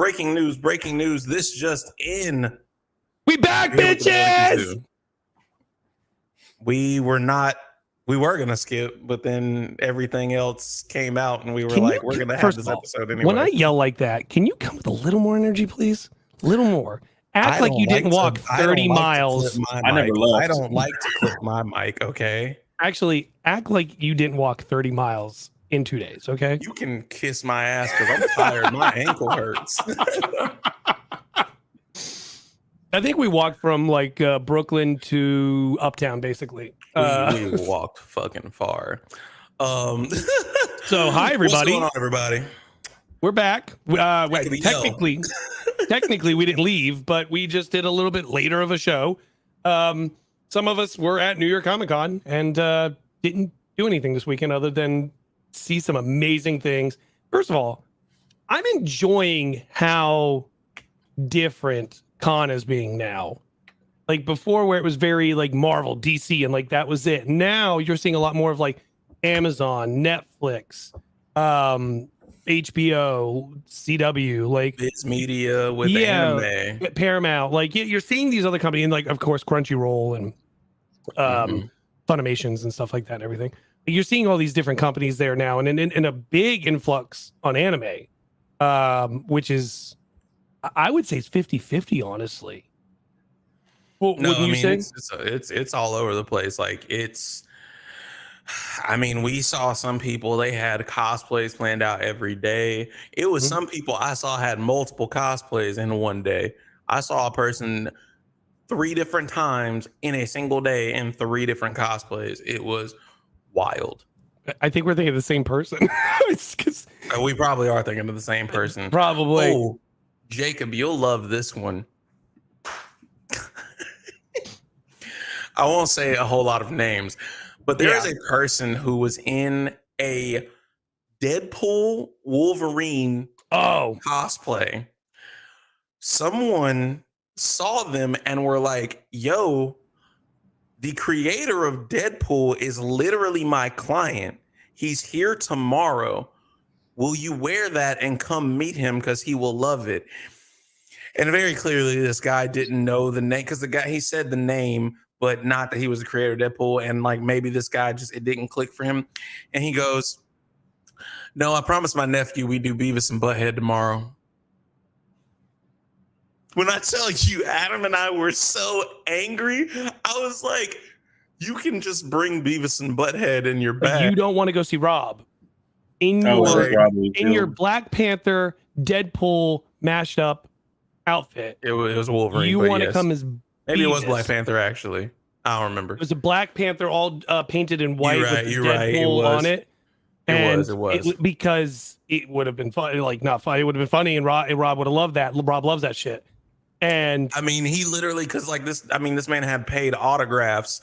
Breaking news, breaking news. This just in. We back, bitches! We were going to skip, but then everything else came out and we were like, we're going to have this episode anyway. When I yell like that, can you come with a little more energy, please? A little more. Act like you didn't walk 30 miles. I never left. I don't like to clip my mic, okay? Actually, act like you didn't walk 30 miles in 2 days, okay? You can kiss my ass because I'm tired. My ankle hurts. I think we walked from like Brooklyn to Uptown, basically. We walked fucking far. So hi, everybody. What's going on, everybody? We're back. Technically, we didn't leave, but we just did a little bit later of a show. Some of us were at New York Comic Con and didn't do anything this weekend other than see some amazing things. First of all, I'm enjoying how different con is being now. Like before, where it was very like Marvel, DC, and like that was it. Now you're seeing a lot more of like Amazon, Netflix, HBO, CW, like Viz Media with anime, Paramount. Like you're seeing these other companies, and like of course Crunchyroll and Funimations and stuff like that and everything. You're seeing all these different companies there now, and in a big influx on anime, which is, I would say, it's 50-50, honestly. Well, no, I mean it's all over the place. Like I mean, we saw some people, they had cosplays planned out every day. It was some people I saw had multiple cosplays in one day. I saw a person 3 different times in a single day in 3 different cosplays. It was wild. I think we're thinking of the same person. We probably are thinking of the same person. Probably. Oh, Jacob, you'll love this one. I won't say a whole lot of names, but there is a person who was in a Deadpool Wolverine cosplay. Someone saw them and were like, yo, the creator of Deadpool is literally my client. He's here tomorrow. Will you wear that and come meet him because he will love it? And very clearly, this guy didn't know the name because he said the name, but not that he was the creator of Deadpool. And like maybe this guy it didn't click for him. And he goes, no, I promised my nephew we do Beavis and Butthead tomorrow. When I tell you, Adam and I were so angry, I was like, you can just bring Beavis and Butthead in your bag. You don't want to go see Rob in your Black Panther Deadpool mashed up outfit. It was Wolverine. You want to come as maybe Beavis. It was Black Panther, actually. I don't remember. It was a Black Panther all painted in white with Deadpool right. on it. It was because it would have been funny, like not funny. It would have been funny, and Rob would have loved that. Rob loves that shit. And I mean, he literally, because like this, I mean, this man had paid autographs,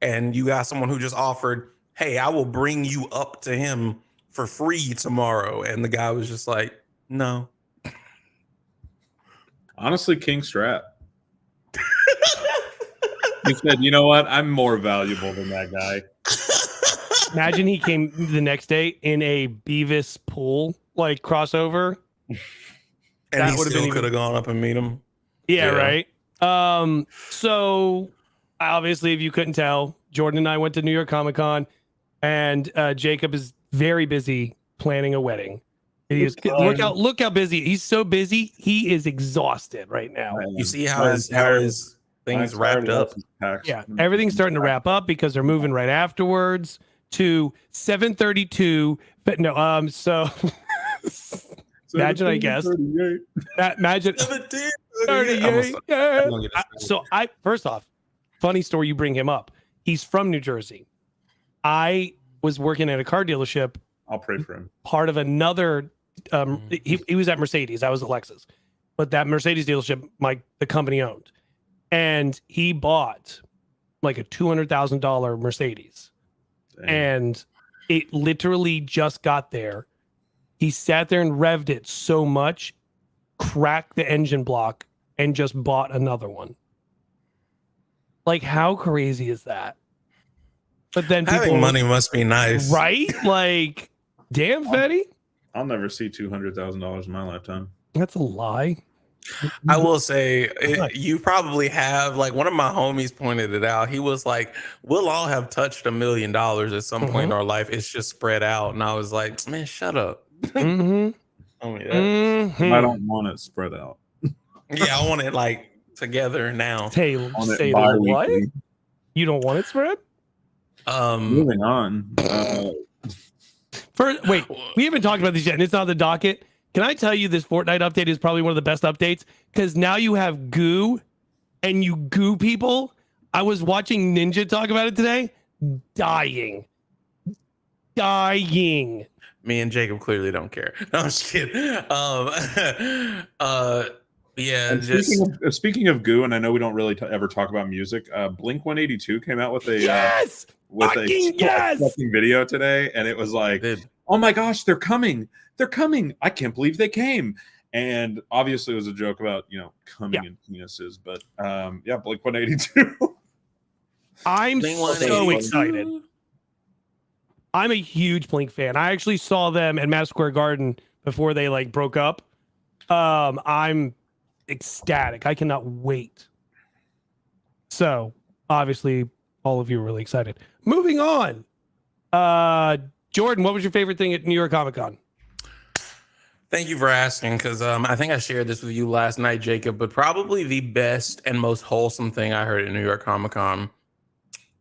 and you got someone who just offered, hey, I will bring you up to him for free tomorrow. And the guy was just like, no. Honestly, King Strat. He said, you know what? I'm more valuable than that guy. Imagine he came the next day in a Beavis pool, like crossover. And he still could have gone up and meet him. Yeah, right. So obviously, if you couldn't tell, Jordan and I went to New York Comic Con, and Jacob is very busy planning a wedding. Look how busy he's. So busy, he is exhausted right now. You see how his things wrapped up. Yeah, everything's starting to wrap up because they're moving right afterwards to 7:32. But no, so. Imagine, I guess. Imagine 38. Yeah. So first off, funny story. You bring him up. He's from New Jersey. I was working at a car dealership. I'll pray for him. Part of another. He was at Mercedes. I was at Lexus, but that Mercedes dealership, the company owned, and he bought like a $200,000 Mercedes, and it literally just got there. He sat there and revved it so much, cracked the engine block, and just bought another one. Like, how crazy is that? But then having money must be nice, right? Like, damn, Fetty. I'll never see $200,000 in my lifetime. That's a lie. I will say you probably have, like, one of my homies pointed it out. He was like, we'll all have touched $1 million at some point in our life. It's just spread out. And I was like, man, shut up. Mm-hmm. Tell me that. Mm-hmm. I don't want it spread out. Yeah, I want it like together now. Say It what? bi-weekly. You don't want it spread? Moving on. Wait, we haven't talked about this yet, and it's on the docket. Can I tell you this Fortnite update is probably one of the best updates? Because now you have goo, and you goo people. I was watching Ninja talk about it today. Dying. Me and Jacob clearly don't care. No, I'm just kidding. Yeah. And speaking of goo, and I know we don't really ever talk about music. Blink 182 came out with a fucking video today, and it was like, oh my gosh, they're coming! I can't believe they came. And obviously, it was a joke about coming in penises, but Blink 182. I'm so excited. I'm a huge Blink fan. I actually saw them at Madison Square Garden before they like broke up. I'm ecstatic. I cannot wait. So obviously all of you are really excited. Moving on. Jordan, what was your favorite thing at New York Comic Con? Thank you for asking, because I think I shared this with you last night, Jacob, but probably the best and most wholesome thing I heard at New York Comic Con.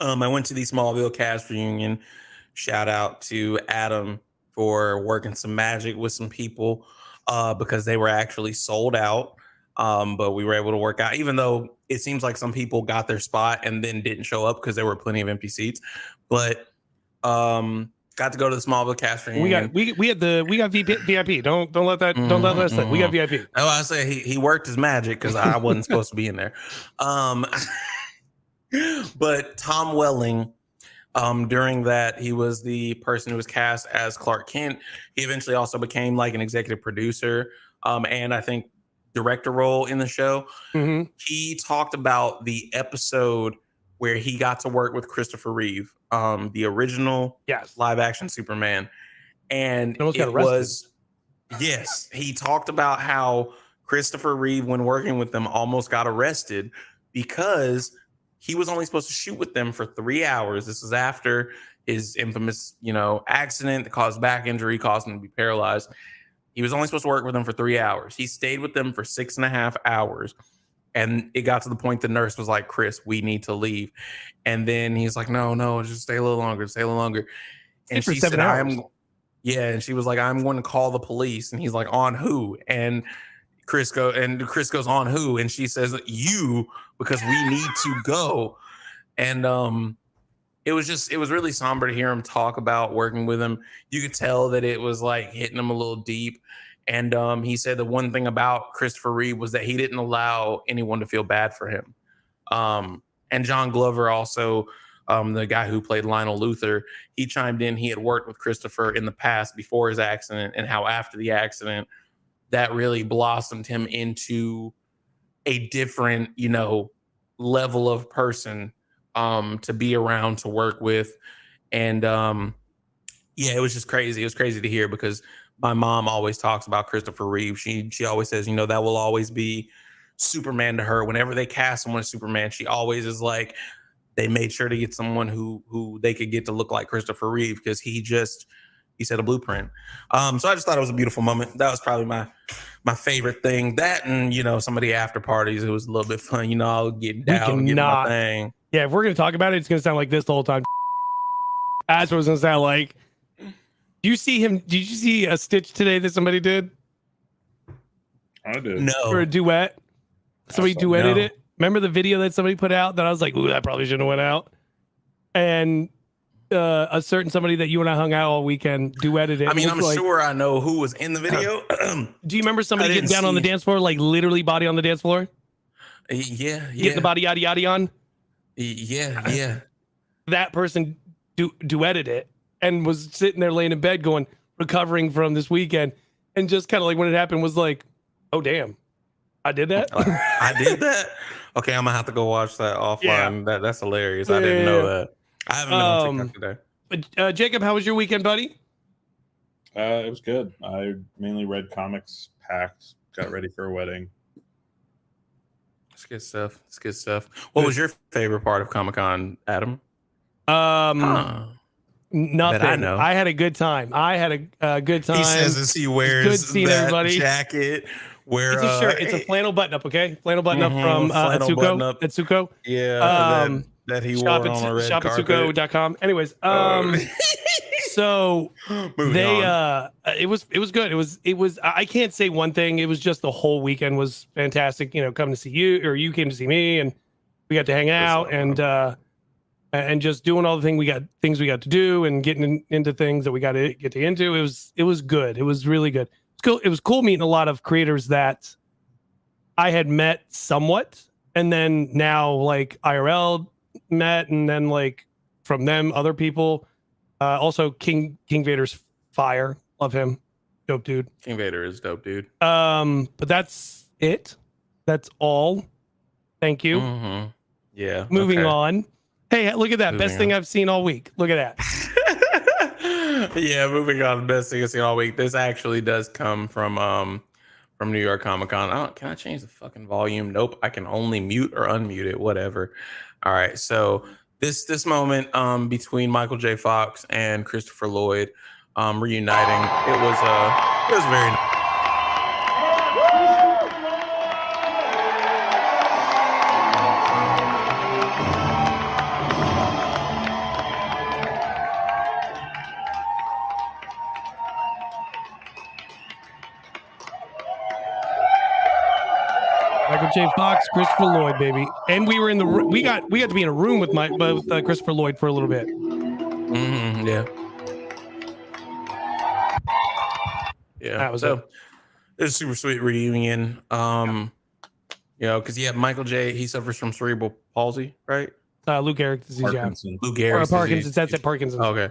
I went to the Smallville cast reunion. Shout out to Adam for working some magic with some people because they were actually sold out. But we were able to work out, even though it seems like some people got their spot and then didn't show up because there were plenty of empty seats. But got to go to the Smallville cast reunion. We got VIP. Don't let that slip. We got VIP. Oh, I say he worked his magic because I wasn't supposed to be in there. But Tom Welling, during that, he was the person who was cast as Clark Kent. He eventually also became like an executive producer, and I think director role in the show. Mm-hmm. He talked about the episode where he got to work with Christopher Reeve, the original live action Superman. And it was, he talked about how Christopher Reeve, when working with them, almost got arrested because he was only supposed to shoot with them for 3 hours. This was after his infamous, accident that caused back injury, caused him to be paralyzed. He was only supposed to work with them for 3 hours. He stayed with them for 6.5 hours. And it got to the point the nurse was like, Chris, we need to leave. And then he's like, no, just stay a little longer. And she said, and she was like, I'm going to call the police. And he's like, on who? And Chris goes, on who? And she says, you, because we need to go. And it was really somber to hear him talk about working with him. You could tell that it was like hitting him a little deep. And he said the one thing about Christopher Reeve was that he didn't allow anyone to feel bad for him. And John Glover also, the guy who played Lionel Luthor, he chimed in. He had worked with Christopher in the past before his accident, and how after the accident, that really blossomed him into a different, level of person to be around, to work with. And it was just crazy. It was crazy to hear because my mom always talks about Christopher Reeve. She always says, that will always be Superman to her. Whenever they cast someone as Superman, she always is like, they made sure to get someone who they could get to look like Christopher Reeve because he set a blueprint. So I just thought it was a beautiful moment. That was probably my favorite thing. That and some of the after parties, it was a little bit fun. I'll get down and get my thing. Yeah, if we're gonna talk about it, it's gonna sound like this the whole time. That's what it's gonna sound like. Did you see a stitch today that somebody did? I did. No. For a duet. Somebody duetted it. Remember the video that somebody put out that I was like, ooh, that probably shouldn't have went out. And a certain somebody that you and I hung out all weekend duetted it. I mean, I'm sure I know who was in the video. Do you remember somebody getting down on the dance floor, like literally body on the dance floor? Yeah. Getting the body yada on? Yeah. That person duetted it and was sitting there laying in bed going, recovering from this weekend. And just kind of like when it happened was like, oh, damn, I did that? I did that? Okay, I'm going to have to go watch that offline. Yeah. That's hilarious. I didn't know that. I haven't been on TikTok today. But Jacob, how was your weekend, buddy? It was good. I mainly read comics, packed, got ready for a wedding. It's good stuff. It's good stuff. What was your favorite part of Comic-Con, Adam? Nothing. I know. I had a good time. A good time. He says as he wears good seeing that everybody. jacket. Where It's a shirt. It's a flannel button up. Okay, flannel button up from Atsuko. Atsuko. Yeah. That he wore on a red carpet. Shop@atsuko.com. Anyways, so they it was good. It was I can't say one thing. It was just the whole weekend was fantastic. You know, coming to see you, or you came to see me, and we got to hang out and just doing all the things we got to do, and getting into things that we got to get into. It was good. It was really good. It was cool meeting a lot of creators that I had met somewhat, and then now like IRL met, and then like from them other people. Also King Vader's fire. Love him. Dope dude. King Vader is dope dude. But that's it. That's all. Thank you. Mm-hmm. Yeah. Moving on. Hey, look at that. Best thing I've seen all week. Look at that. Yeah, moving on. Best thing I've seen all week. This actually does come from New York Comic Con. Can I change the fucking volume? Nope. I can only mute or unmute it. Whatever. All right. So this moment between Michael J. Fox and Christopher Lloyd reuniting. It was very nice. Michael J. Fox, Christopher Lloyd, baby, and we were in the we got to be in a room with Christopher Lloyd for a little bit. Mm-hmm, yeah. That was so. It's a super sweet reunion. You know, because Michael J. He suffers from cerebral palsy, right? Lou Gehrig's disease, Parkinson's. Lou Gehrig's Parkinson's. That's it. Parkinson's. Okay.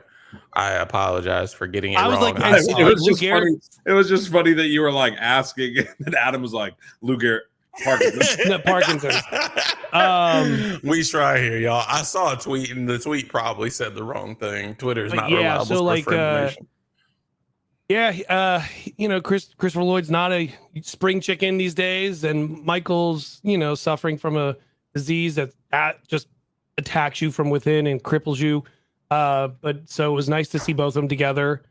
I apologize for getting it wrong. Was like, it was just funny that you were like asking, and Adam was like, Lou Gehrig. Parkinson's. We try here, y'all. I saw a tweet, and the tweet probably said the wrong thing. Twitter's not reliable. So like, you know, Christopher Lloyd's not a spring chicken these days, and Michael's, you know, suffering from a disease that just attacks you from within and cripples you. But so it was nice to see both of them together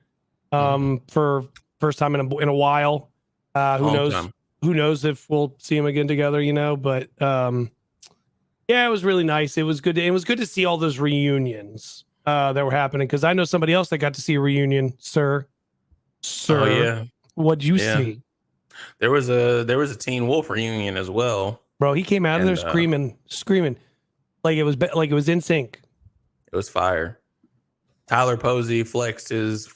for first time in a while. Who knows if we'll see them again together, you know, but it was really nice. It was good. It was good to see all those reunions that were happening, because I know somebody else that got to see a reunion, sir. Oh, yeah. What'd you see? There was a Teen Wolf reunion as well. Bro, he came out of there screaming like it was in sync. It was fire. Tyler Posey flexed his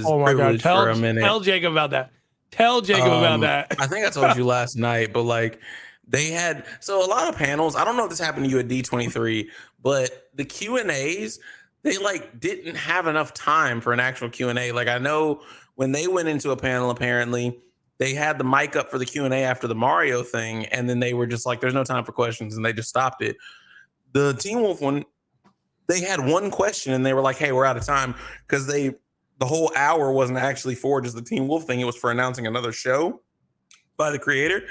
oh my God. for a minute. Tell Jacob about that. Tell Jacob about that. I think I told you last night, but like they had a lot of panels. I don't know if this happened to you at D23, but the Q&As, they like didn't have enough time for an actual Q&A. Like I know when they went into a panel, apparently they had the mic up for the Q&A after the Mario thing, and then they were just like, there's no time for questions, and they just stopped it. The Teen Wolf one, they had one question, and they were like, hey, we're out of time, because the whole hour wasn't actually for just the Teen Wolf thing. It was for announcing another show by the creator.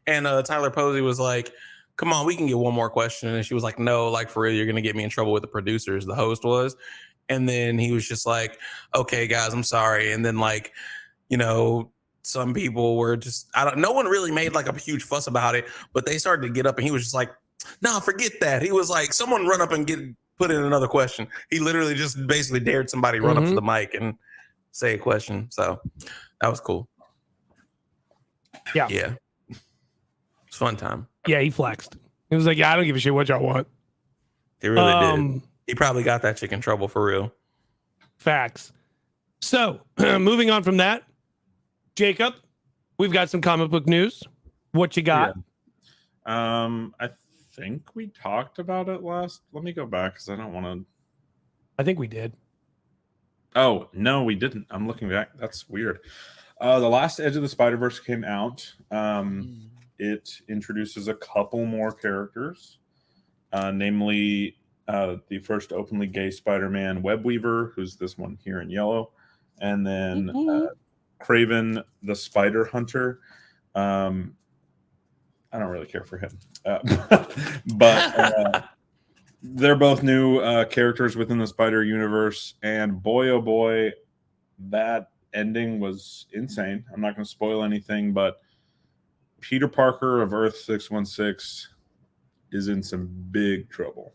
And Tyler Posey was like, come on, we can get one more question. And she was like, no, like for real, you're going to get me in trouble with the producers. The host was. And then he was just like, okay, guys, I'm sorry. And then like, you know, some people were just, no one really made like a huge fuss about it, but they started to get up, and he was just like, no, forget that. He was like, someone run up and put in another question. He literally just basically dared somebody run up to the mic and say a question. So that was cool. Yeah. It's fun time. Yeah, he flexed. He was like, yeah, I don't give a shit what y'all want. He really did. He probably got that chick in trouble for real. Facts. So moving on from that, Jacob, we've got some comic book news. What you got? Yeah. I think we talked about it last. Let me go back, because I don't want to. I think we did. Oh, no, we didn't. I'm looking back. That's weird. The last Edge of the Spider-Verse came out. It introduces a couple more characters, namely the first openly gay Spider-Man, Webweaver, who's this one here in yellow, and then Kraven the Spider Hunter. I don't really care for him, but they're both new characters within the Spider universe, and boy, oh boy, that ending was insane. I'm not going to spoil anything, but Peter Parker of Earth 616 is in some big trouble,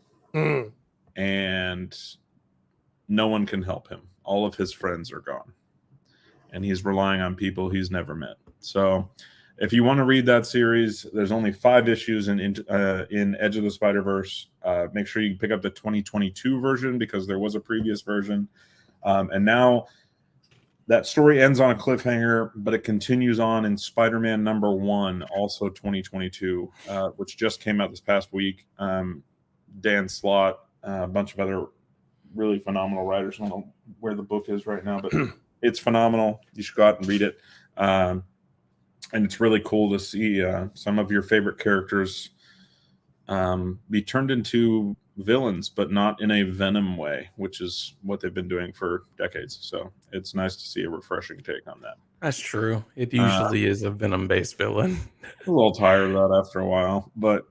and no one can help him. All of his friends are gone, and he's relying on people he's never met. So if you want to read that series, there's only 5 issues in Edge of the Spider-Verse. Make sure you pick up the 2022 version because there was a previous version. And now that story ends on a cliffhanger, but it continues on in Spider-Man #1, also 2022, which just came out this past week. Dan Slott, a bunch of other really phenomenal writers. I don't know where the book is right now, but it's phenomenal. You should go out and read it. And it's really cool to see some of your favorite characters be turned into villains, but not in a Venom way, which is what they've been doing for decades. So it's nice to see a refreshing take on that. That's true. It usually is a Venom-based villain. A little tired of that after a while. But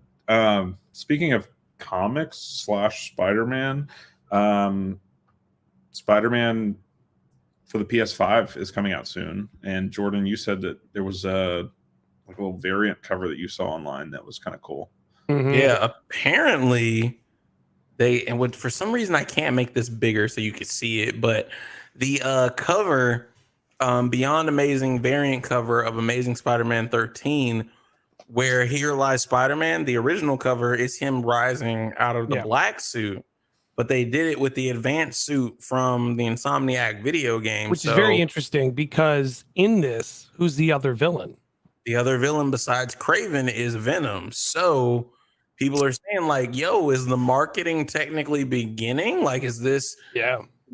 speaking of comics / Spider-Man, Spider-Man for the PS5 is coming out soon. And Jordan, you said that there was a little variant cover that you saw online that was kind of cool. Yeah, apparently for some reason I can't make this bigger so you could see it, but the cover, Beyond Amazing variant cover of Amazing Spider-Man 13, where Here Lies Spider-Man, the original cover is him rising out of the black suit. But they did it with the advanced suit from the Insomniac video game. Which is very interesting because in this, who's the other villain? The other villain besides Kraven is Venom. So people are saying like, yo, is the marketing technically beginning? Like, is this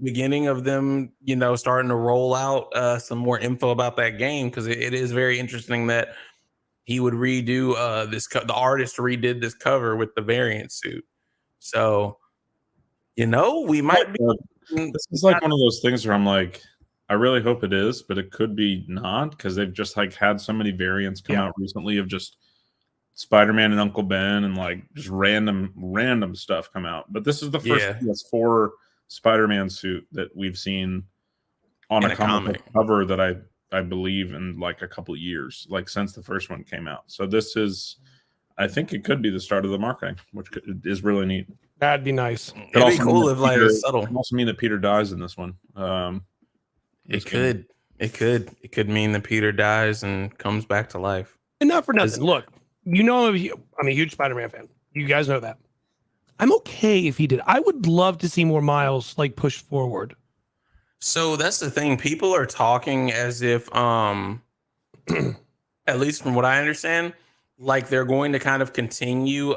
beginning of them, starting to roll out some more info about that game? Because it is very interesting that he would redo the artist redid this cover with the variant suit. So we might be. This is like one of those things where I'm like, I really hope it is, but it could be not because they've just like had so many variants come out recently of just Spider-Man and Uncle Ben and like just random stuff come out. But this is the first PS4 Spider-Man suit that we've seen on a comic cover that I believe in like a couple of years, like since the first one came out. So this is, I think it could be the start of the marketing, which is really neat. That'd be nice. It'd be cool if like it was subtle. It also mean that Peter dies in this one. It could mean that Peter dies and comes back to life. And not for nothing. Look, I'm a huge Spider-Man fan. You guys know that. I'm okay if he did. I would love to see more Miles like push forward. So that's the thing. People are talking as if, at least from what I understand, like they're going to kind of continue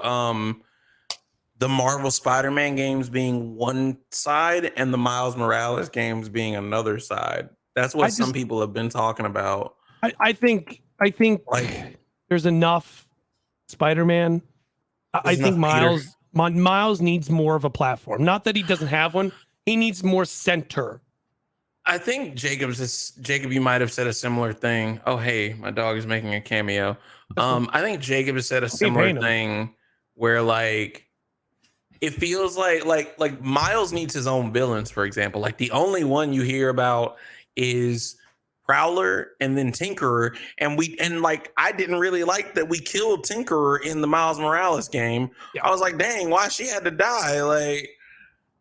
the Marvel Spider-Man games being one side and the Miles Morales games being another side. That's what some people have been talking about. I think like there's enough Spider-Man. I think Miles needs more of a platform. Not that he doesn't have one. He needs more center. I think Jacob, you might have said a similar thing. Oh, hey, my dog is making a cameo. I think Jacob has said a similar thing where like it feels like Miles needs his own villains, for example. Like the only one you hear about is Prowler and then Tinkerer. And like I didn't really like that we killed Tinkerer in the Miles Morales game. Yeah. I was like, dang, why she had to die? Like,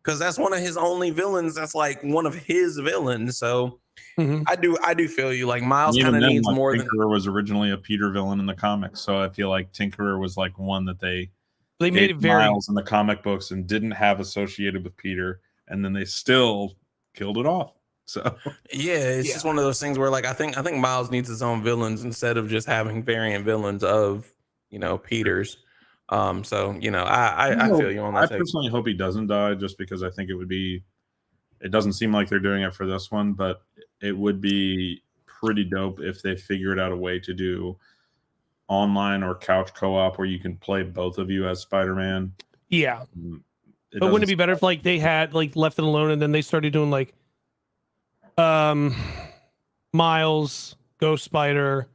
because that's one of his only villains. That's like one of his villains. So I do feel you. Like Miles kind of needs more. Tinkerer was originally a Peter villain in the comics, so I feel like Tinkerer was like one that they made it very Miles in the comic books and didn't have associated with Peter, and then they still killed it off. So it's just one of those things where like I think Miles needs his own villains instead of just having variant villains of Peter's. I feel you on that. I personally hope he doesn't die, just because I think it doesn't seem like they're doing it for this one, but it would be pretty dope if they figured out a way to do online or couch co-op where you can play both of you as Spider-Man. Yeah. But wouldn't it be better if like they had like left it alone and then they started doing like Miles, Ghost Spider,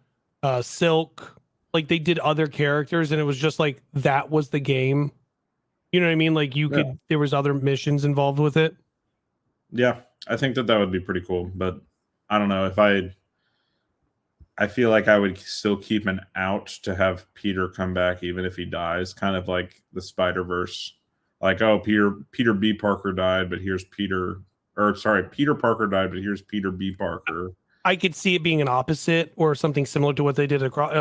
Silk. Like they did other characters, and it was just like that was the game. You know what I mean? Like you could. There was other missions involved with it. Yeah, I think that would be pretty cool, but I don't know if I feel like I would still keep an out to have Peter come back even if he dies, kind of like the Spider-Verse. Like, oh, Peter B. Parker died, but here's Peter Parker died, but here's Peter B. Parker. I could see it being an opposite or something similar to what they did across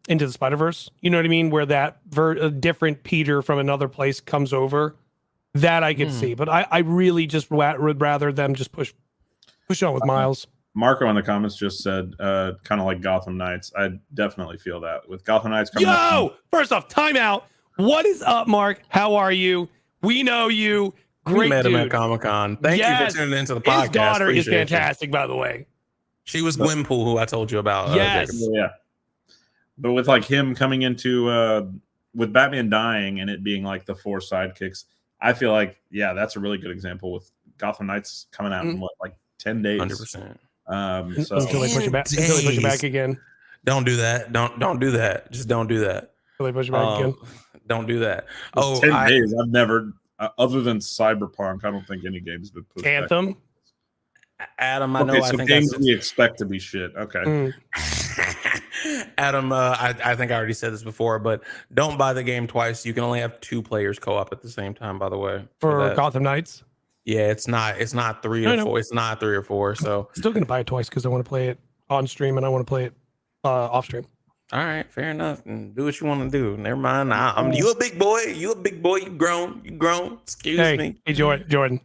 Into the Spider-Verse. You know what I mean? Where that a different Peter from another place comes over. That I could see, but I really just would rather them just push on with Miles. Marco in the comments just said, kind of like Gotham Knights. I definitely feel that with Gotham Knights coming up. First off, timeout. What is up, Mark? How are you? We know you. Great we met dude. him at Comic-Con. Thank you for tuning into the podcast. His daughter is Appreciate fantastic, by the way. She was Gwynpool, who I told you about. Yes. Yeah. But with like him coming into with Batman dying and it being like the 4 sidekicks, I feel like, yeah, that's a really good example with Gotham Knights coming out in like 10 days. 100%. So until they push it back again. Don't do that. Don't do that. Just don't do that. Until they push it back again. Don't do that. 10 days. I've never, other than Cyberpunk, I don't think any game's been pushed Anthem. back. Adam, I know. So I think games we expect to be shit. Okay. Adam, I think I already said this before, but don't buy the game twice. You can only have 2 players co-op at the same time, by the way. For Gotham Knights? Yeah, it's not 3 or 4. It's not 3 or 4. So I'm still gonna buy it twice because I want to play it on stream and I want to play it off stream. All right, fair enough. And do what you want to do. Never mind. You a big boy. You a big boy. You grown. Excuse me. Hey, Jordan.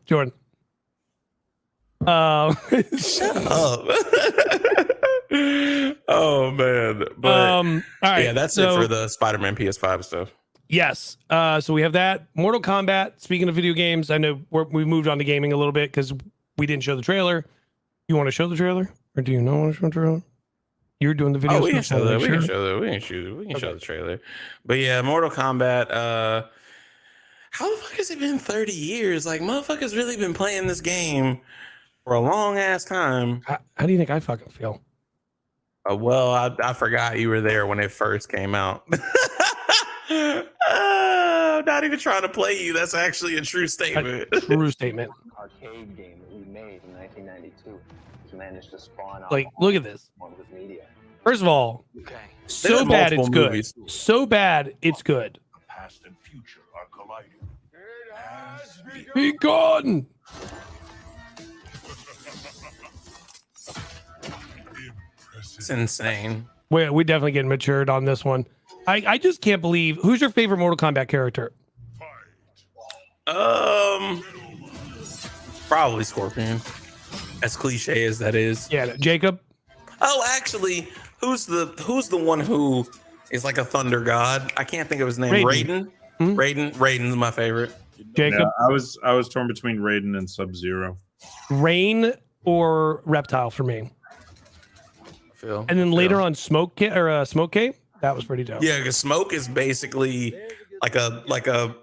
Shut up. Oh man. But all right. Yeah, that's it for the Spider-Man PS5 stuff. Yes. So we have that. Mortal Kombat. Speaking of video games, I know we moved on to gaming a little bit because we didn't show the trailer. You want to show the trailer, or do you not want to show the trailer? You're doing the video. Oh, we can show that. We can show that. We can show the trailer. But yeah, Mortal Kombat. How the fuck has it been 30 years? Like, motherfuckers really been playing this game for a long ass time. How do you think I fucking feel? Well, I forgot you were there when it first came out. I'm not even trying to play you. That's actually a true statement. True statement. Arcade game that we made in 1992 to manage to spawn like, look at this. with media. First of all, so bad it's good. Movies. So bad it's good. Past and future are colliding. It has begun. It's insane. We definitely getting matured on this one. I just can't believe. Who's your favorite Mortal Kombat character? Probably Scorpion. As cliche as that is. Yeah, Jacob. Oh, actually, who's the one who is like a thunder god? I can't think of his name. Raiden. Raiden's my favorite. Jacob. Yeah, I was torn between Raiden and Sub-Zero. Rain or Reptile for me. Phil. And then later on, Smoke Cape. That was pretty dope. Yeah, because Smoke is basically like a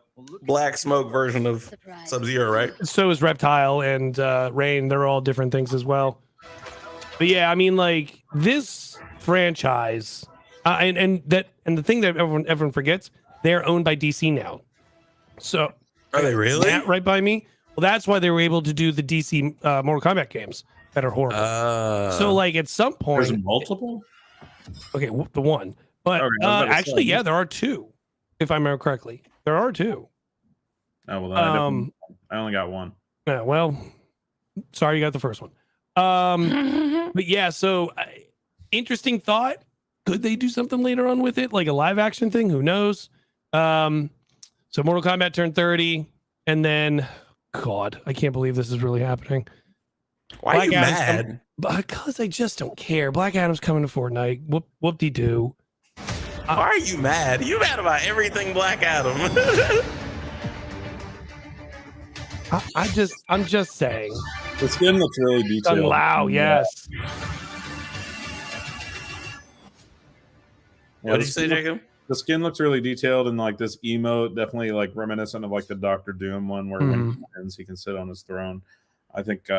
black smoke version of Sub-Zero, right? So is Reptile and Rain. They're all different things as well. But yeah, I mean, like this franchise, and the thing that everyone forgets, they're owned by DC now. So are they really? That right by me. Well, that's why they were able to do the DC Mortal Kombat games that are horrible. So like at some point, there's multiple. Okay, the one. But actually, yeah, there are 2, if I remember correctly. There are 2. Oh well, I only got 1. Yeah, well, sorry you got the first one. But yeah, so interesting thought. Could they do something later on with it, like a live action thing? Who knows? So Mortal Kombat turned 30, and then God, I can't believe this is really happening. Why are you mad? Because I just don't care. Black Adam's coming to Fortnite. Whoop-de-doo. Why are you mad? You mad about everything Black Adam. I'm just saying. The skin looks really detailed. Wow, yes. What did you say, Jacob? The skin looks really detailed, and like this emote, definitely like reminiscent of like the Doctor Doom one, where when he wins, he can sit on his throne. I think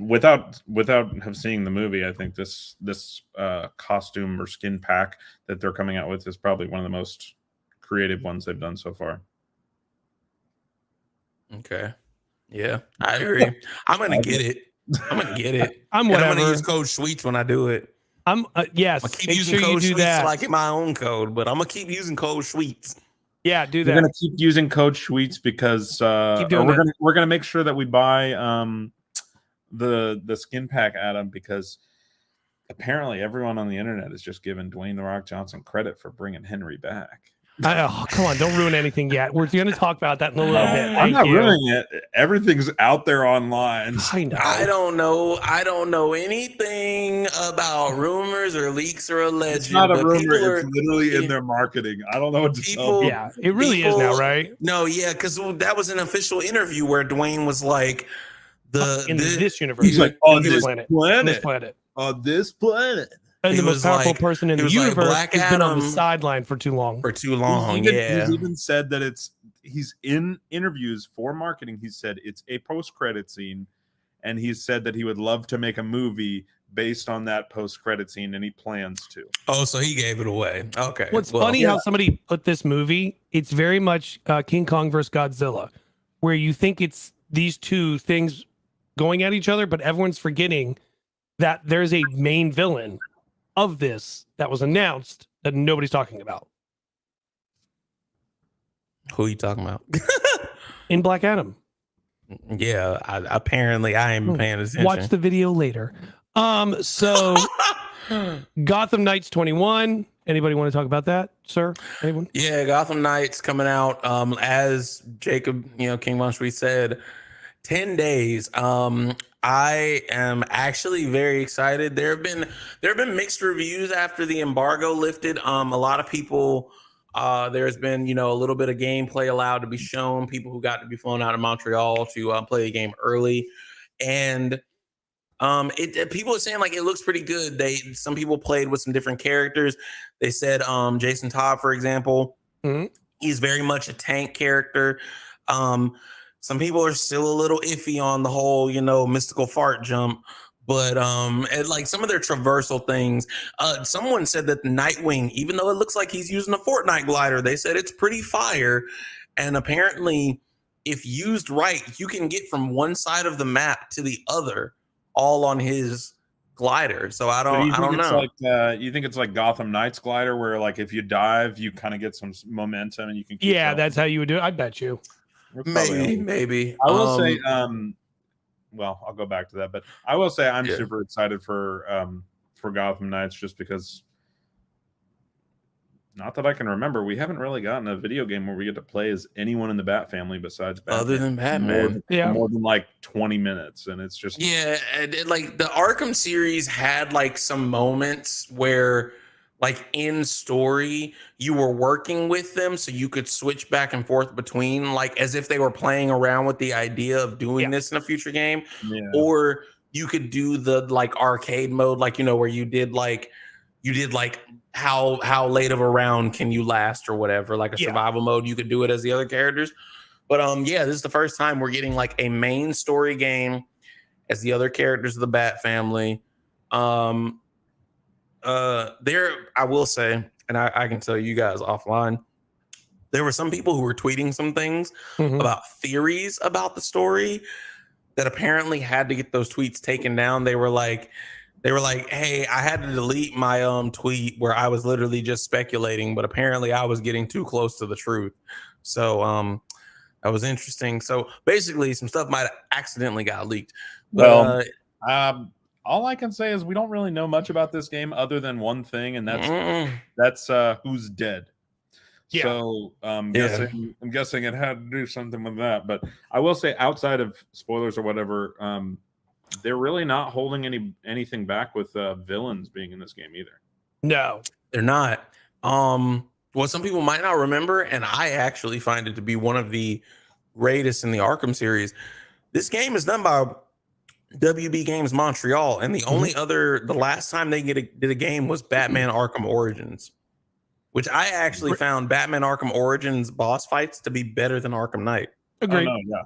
without have seeing the movie, I think this costume or skin pack that they're coming out with is probably one of the most creative ones they've done so far. Okay. Yeah, I agree. I'm gonna get it. I'm gonna get it. I'm And whatever. I'm gonna use code Schweetz when I do it. I'm yes. I keep Make using sure you code do Schweetz that. till I get my own code, but I'm gonna keep using code Schweetz. Yeah, do We're that. gonna keep using code Schweetz because Keep doing that. we're gonna make sure that we buy the skin pack, Adam, because apparently everyone on the internet is just giving Dwayne the Rock Johnson credit for bringing Henry back. Oh, come on, don't ruin anything yet. We're going to talk about that in a little bit. I'm Thank not you. ruining it. Everything's out there online. I know. I don't know anything about rumors or leaks or alleged. It's not a but rumor. people It's literally in their marketing. I don't know what to tell you. Yeah, it really is now, right? No, yeah, because that was an official interview where Dwayne was like, In this universe, He's like, on this this planet, planet. On this planet. and He the most was powerful like- person in he the was like, universe Black has been on the Adam sideline for too long. for too long. He's even said that he's in interviews for marketing. He said it's a post-credit scene, and he said that he would love to make a movie based on that post-credit scene, and he plans to. Oh, so he gave it away. Okay. What's well, funny how somebody put this movie, it's very much King Kong versus Godzilla, where you think it's these two things going at each other, but everyone's forgetting that there's a main villain of this that was announced that nobody's talking about Who are you talking about? in Black Adam. Yeah, apparently I ain't paying attention. Watch the video later. So Gotham Knights 21. Anybody want to talk about that, sir? Anyone? Yeah, Gotham Knights coming out. As Jacob, KingVonSchweetz said, 10 days. I am actually very excited. There have been mixed reviews after the embargo lifted. A lot of people, there's been a little bit of gameplay allowed to be shown. People who got to be flown out of Montreal to play the game early, and people are saying like it looks pretty good. Some people played with some different characters. They said Jason Todd, for example, he's very much a tank character. Some people are still a little iffy on the whole, mystical fart jump, but and like some of their traversal things. Someone said that the Nightwing, even though it looks like he's using a Fortnite glider, they said it's pretty fire. And apparently, if used right, you can get from one side of the map to the other, all on his glider. So I don't know. You think it's like Gotham Knights glider, where like if you dive, you kind of get some momentum and you can. Yeah, that's how you would do it. I bet you. Maybe. I will say, well, I'll go back to that, but I will say I'm super excited for Gotham Knights just because, not that I can remember, we haven't really gotten a video game where we get to play as anyone in the Bat family besides Batman. Other than Batman. More than like 20 minutes, and it's just like the Arkham series had like some moments where like in story you were working with them so you could switch back and forth between, like as if they were playing around with the idea of doing this in a future game. Or you could do the like arcade mode, like where you did like how late of a round can you last or whatever, like a survival mode. You could do it as the other characters. But this is the first time we're getting like a main story game as the other characters of the Bat family. I will say, and I can tell you guys offline, there were some people who were tweeting some things about theories about the story that apparently had to get those tweets taken down. They were like, hey, I had to delete my tweet where I was literally just speculating, but apparently I was getting too close to the truth. So that was interesting. So basically some stuff might have accidentally got leaked. But, all I can say is we don't really know much about this game other than one thing, and that's who's dead. Yeah. So I'm guessing it had to do something with that. But I will say, outside of spoilers or whatever, they're really not holding anything back with villains being in this game either. No, they're not. What some people might not remember, and I actually find it to be one of the greatest in the Arkham series. This game is done by WB Games Montreal, and the last time they did a game was Batman Arkham Origins, which I actually found Batman Arkham Origins boss fights to be better than Arkham Knight. Agreed. Oh, no, yeah.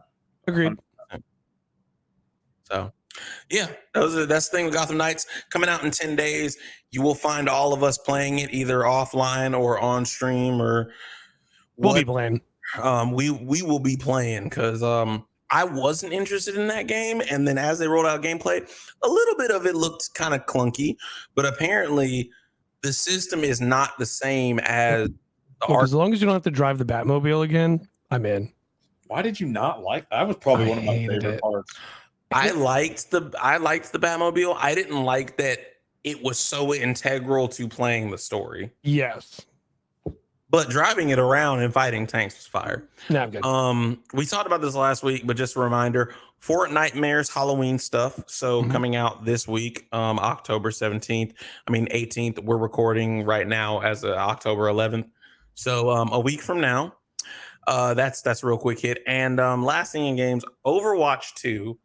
Agreed. 100%. So Yeah, that's the thing with Gotham Knights coming out in 10 days. You will find all of us playing it either offline or on stream or We'll what. be playing. We will be playing because I wasn't interested in that game, and then as they rolled out gameplay, a little bit of it looked kind of clunky, but apparently the system is not the same as the Look, as long as you don't have to drive the Batmobile again, I'm in. Why did you not like that? Was probably I one of my hated favorite it. parts. I liked the Batmobile. I didn't like that it was so integral to playing the story. Yes. But driving it around and fighting tanks was fire. No, I'm good. We talked about this last week, but just a reminder, Fortnite Halloween stuff. So coming out this week, October 17th. I mean 18th. We're recording right now as October 11th. So a week from now. That's a real quick hit. And last thing in games, Overwatch 2.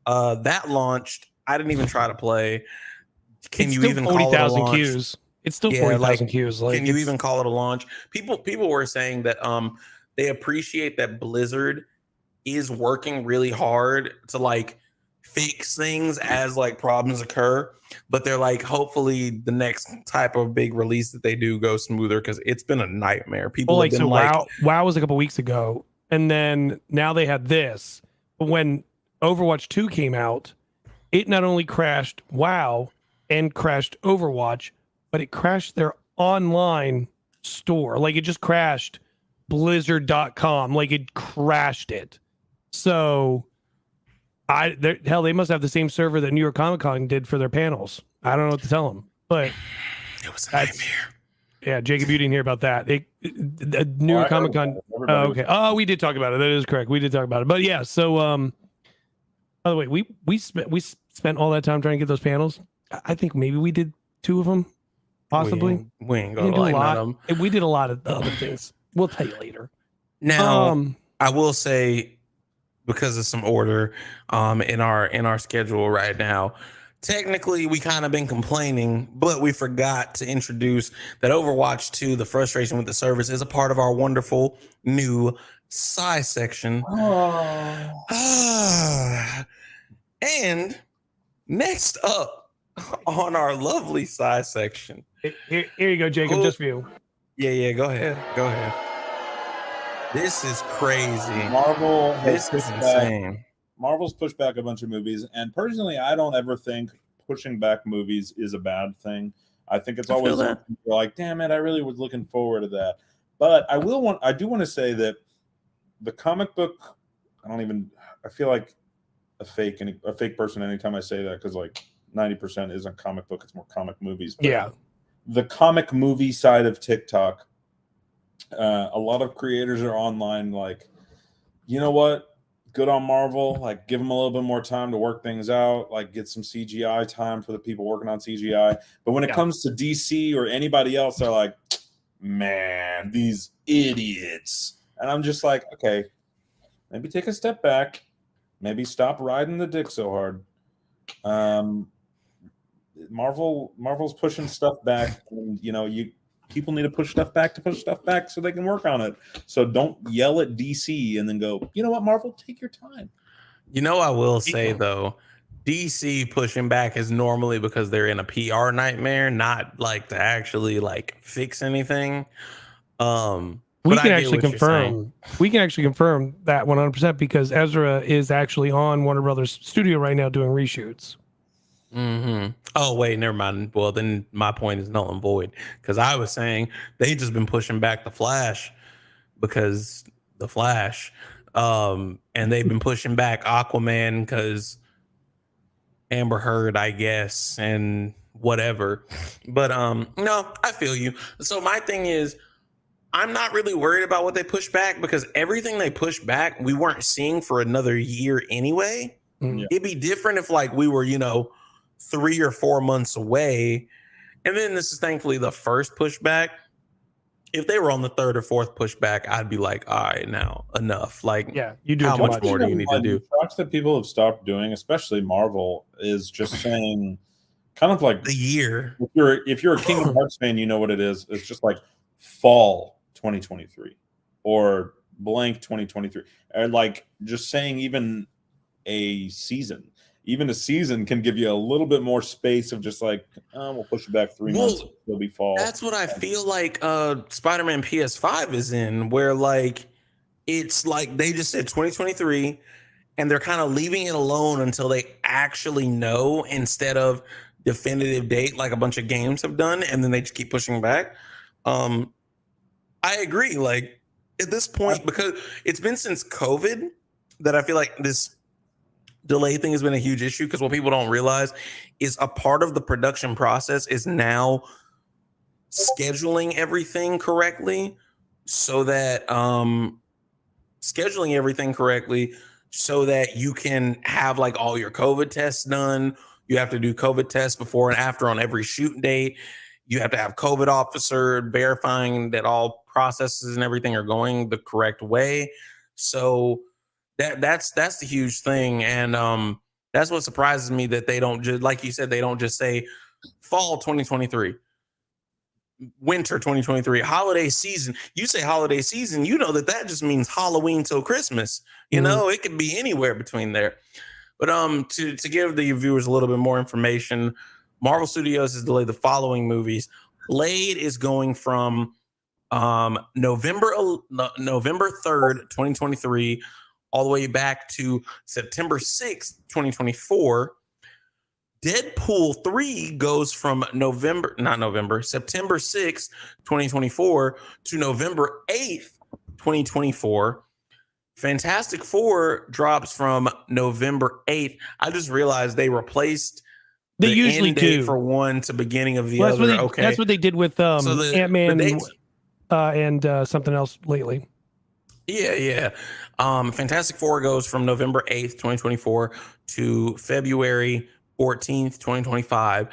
That launched. I didn't even try to play. Can it's you still even call it a launch? queues? It's still 40,000 queues. Can you even call it a launch? People were saying that they appreciate that Blizzard is working really hard to like fix things as like problems occur, but they're like, hopefully the next type of big release that they do goes smoother because it's been a nightmare. People have been WoW was a couple weeks ago, and then now they had this. But when Overwatch 2 came out, it not only crashed WoW and crashed Overwatch, but it crashed their online store. Like it just crashed blizzard.com. Like it crashed it. So hell, they must have the same server that New York Comic Con did for their panels. I don't know what to tell them, but it was a nightmare. Yeah, Jacob, you didn't hear about that. New York Comic Con. Oh, okay. Oh, we did talk about it. That is correct. We did talk about it. But yeah, so by the way, we spent all that time trying to get those panels. I think maybe we did 2 of them. Possibly. We ain't gonna like them. We did a lot of other things. We'll tell you later. Now, I will say, because of some order in our schedule right now, technically we kind of been complaining, but we forgot to introduce that Overwatch 2, the frustration with the service, is a part of our wonderful new Psy section. And next up on our lovely Psy section. Here you go, Jacob, just for you. Yeah, go ahead. This is crazy. This is insane. Marvel's pushed back a bunch of movies, and personally, I don't ever think pushing back movies is a bad thing. I think it's always like, damn it, I really was looking forward to that. But I do want to say that the comic book, I feel like a fake person anytime I say that, because like 90% isn't comic book, it's more comic movies. But yeah. The comic movie side of TikTok, a lot of creators are online like, you know what? Good on Marvel. Like, give them a little bit more time to work things out. Like, get some CGI time for the people working on CGI. But when it comes to DC or anybody else, they're like, man, these idiots. And I'm just like, okay, maybe take a step back. Maybe stop riding the dick so hard. Marvel's pushing stuff back, and people need to push stuff back so they can work on it. So don't yell at DC and then go, you know what, Marvel, take your time. I will say though, DC pushing back is normally because they're in a PR nightmare, not like to actually like fix anything. We can actually confirm that 100% because Ezra is actually on Warner Brothers studio right now doing reshoots. Mm-hmm. Oh wait, never mind. Well, then my point is null and void because I was saying they just been pushing back the Flash because the Flash, and they've been pushing back Aquaman because Amber Heard, I guess, and whatever. But no, I feel you. So my thing is, I'm not really worried about what they push back because everything they push back, we weren't seeing for another year anyway. Mm-hmm. It'd be different if like we were, 3 or 4 months away. And then this is thankfully the first pushback. If they were on the third or fourth pushback, I'd be like, all right, now enough. Like, you do how much more do you need to do? Tracks that people have stopped doing, especially Marvel, is just saying kind of like the year. If you're a Kingdom Hearts fan, you know what it is. It's just like fall 2023 or blank 2023. Or like just saying even a season. even a season can give you a little bit more space of just like, oh, we'll push it back 3 months. It'll be fall. That's what I feel like Spider-Man PS5 is in, where like it's like they just said 2023 and they're kind of leaving it alone until they actually know, instead of definitive date like a bunch of games have done, and then they just keep pushing back. I agree. Like at this point, because it's been since COVID that I feel like this delay thing has been a huge issue, because what people don't realize is a part of the production process is now scheduling everything correctly so that you can have like all your COVID tests done. You have to do COVID tests before and after on every shoot date. You have to have COVID officer verifying that all processes and everything are going the correct way. So that's the huge thing. And that's what surprises me, that they don't just, like you said, they don't just say fall 2023, winter 2023, holiday season. You say holiday season, you know that just means Halloween till Christmas. You know, it could be anywhere between there. But to give the viewers a little bit more information, Marvel Studios has delayed the following movies. Blade is going from November 3rd, 2023, all the way back to September 6th, 2024. Deadpool 3 goes from September 6th, 2024 to November 8th, 2024. Fantastic Four drops from November 8th. I just realized they replaced they usually do for one to beginning of the other. That's what they did with Ant-Man and something else lately. Yeah. Fantastic Four goes from November 8th, 2024 to February 14th, 2025.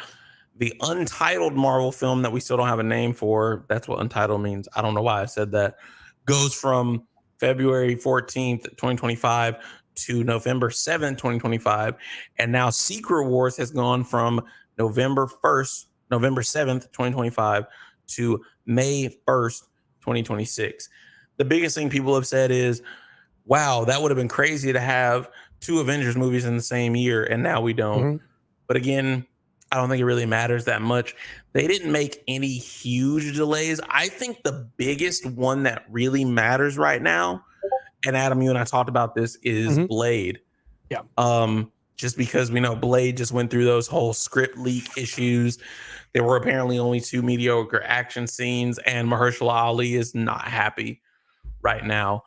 The Untitled Marvel film that we still don't have a name for, that's what Untitled means. I don't know why I said that, goes from February 14th, 2025 to November 7th, 2025. And now Secret Wars has gone from November 7th, 2025 to May 1st, 2026. The biggest thing people have said is, wow, that would have been crazy to have 2 Avengers movies in the same year, and now we don't. But again, I don't think it really matters that much. They didn't make any huge delays. I think the biggest one that really matters right now, and Adam, you and I talked about this, is Blade. Yeah. Just because we know Blade just went through those whole script leak issues. There were apparently only 2 mediocre action scenes, and Mahershala Ali is not happy right now.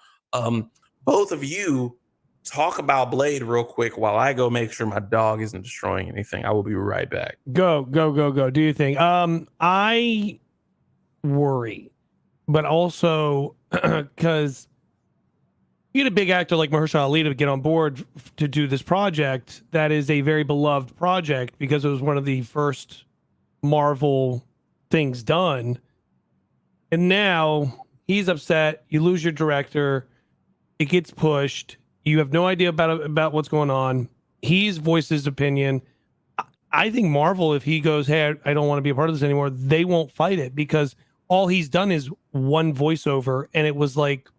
Both of you talk about Blade real quick while I go make sure my dog isn't destroying anything. I will be right back. Go. Do you think? I worry, but also because you get a big actor like Mahershala Ali to get on board to do this project, that is a very beloved project because it was one of the first Marvel things done. And now he's upset. You lose your director. It gets pushed. You have no idea about what's going on. He's voiced his opinion. I think Marvel, if he goes, hey, I don't want to be a part of this anymore, they won't fight it, because all he's done is one voiceover, and it was like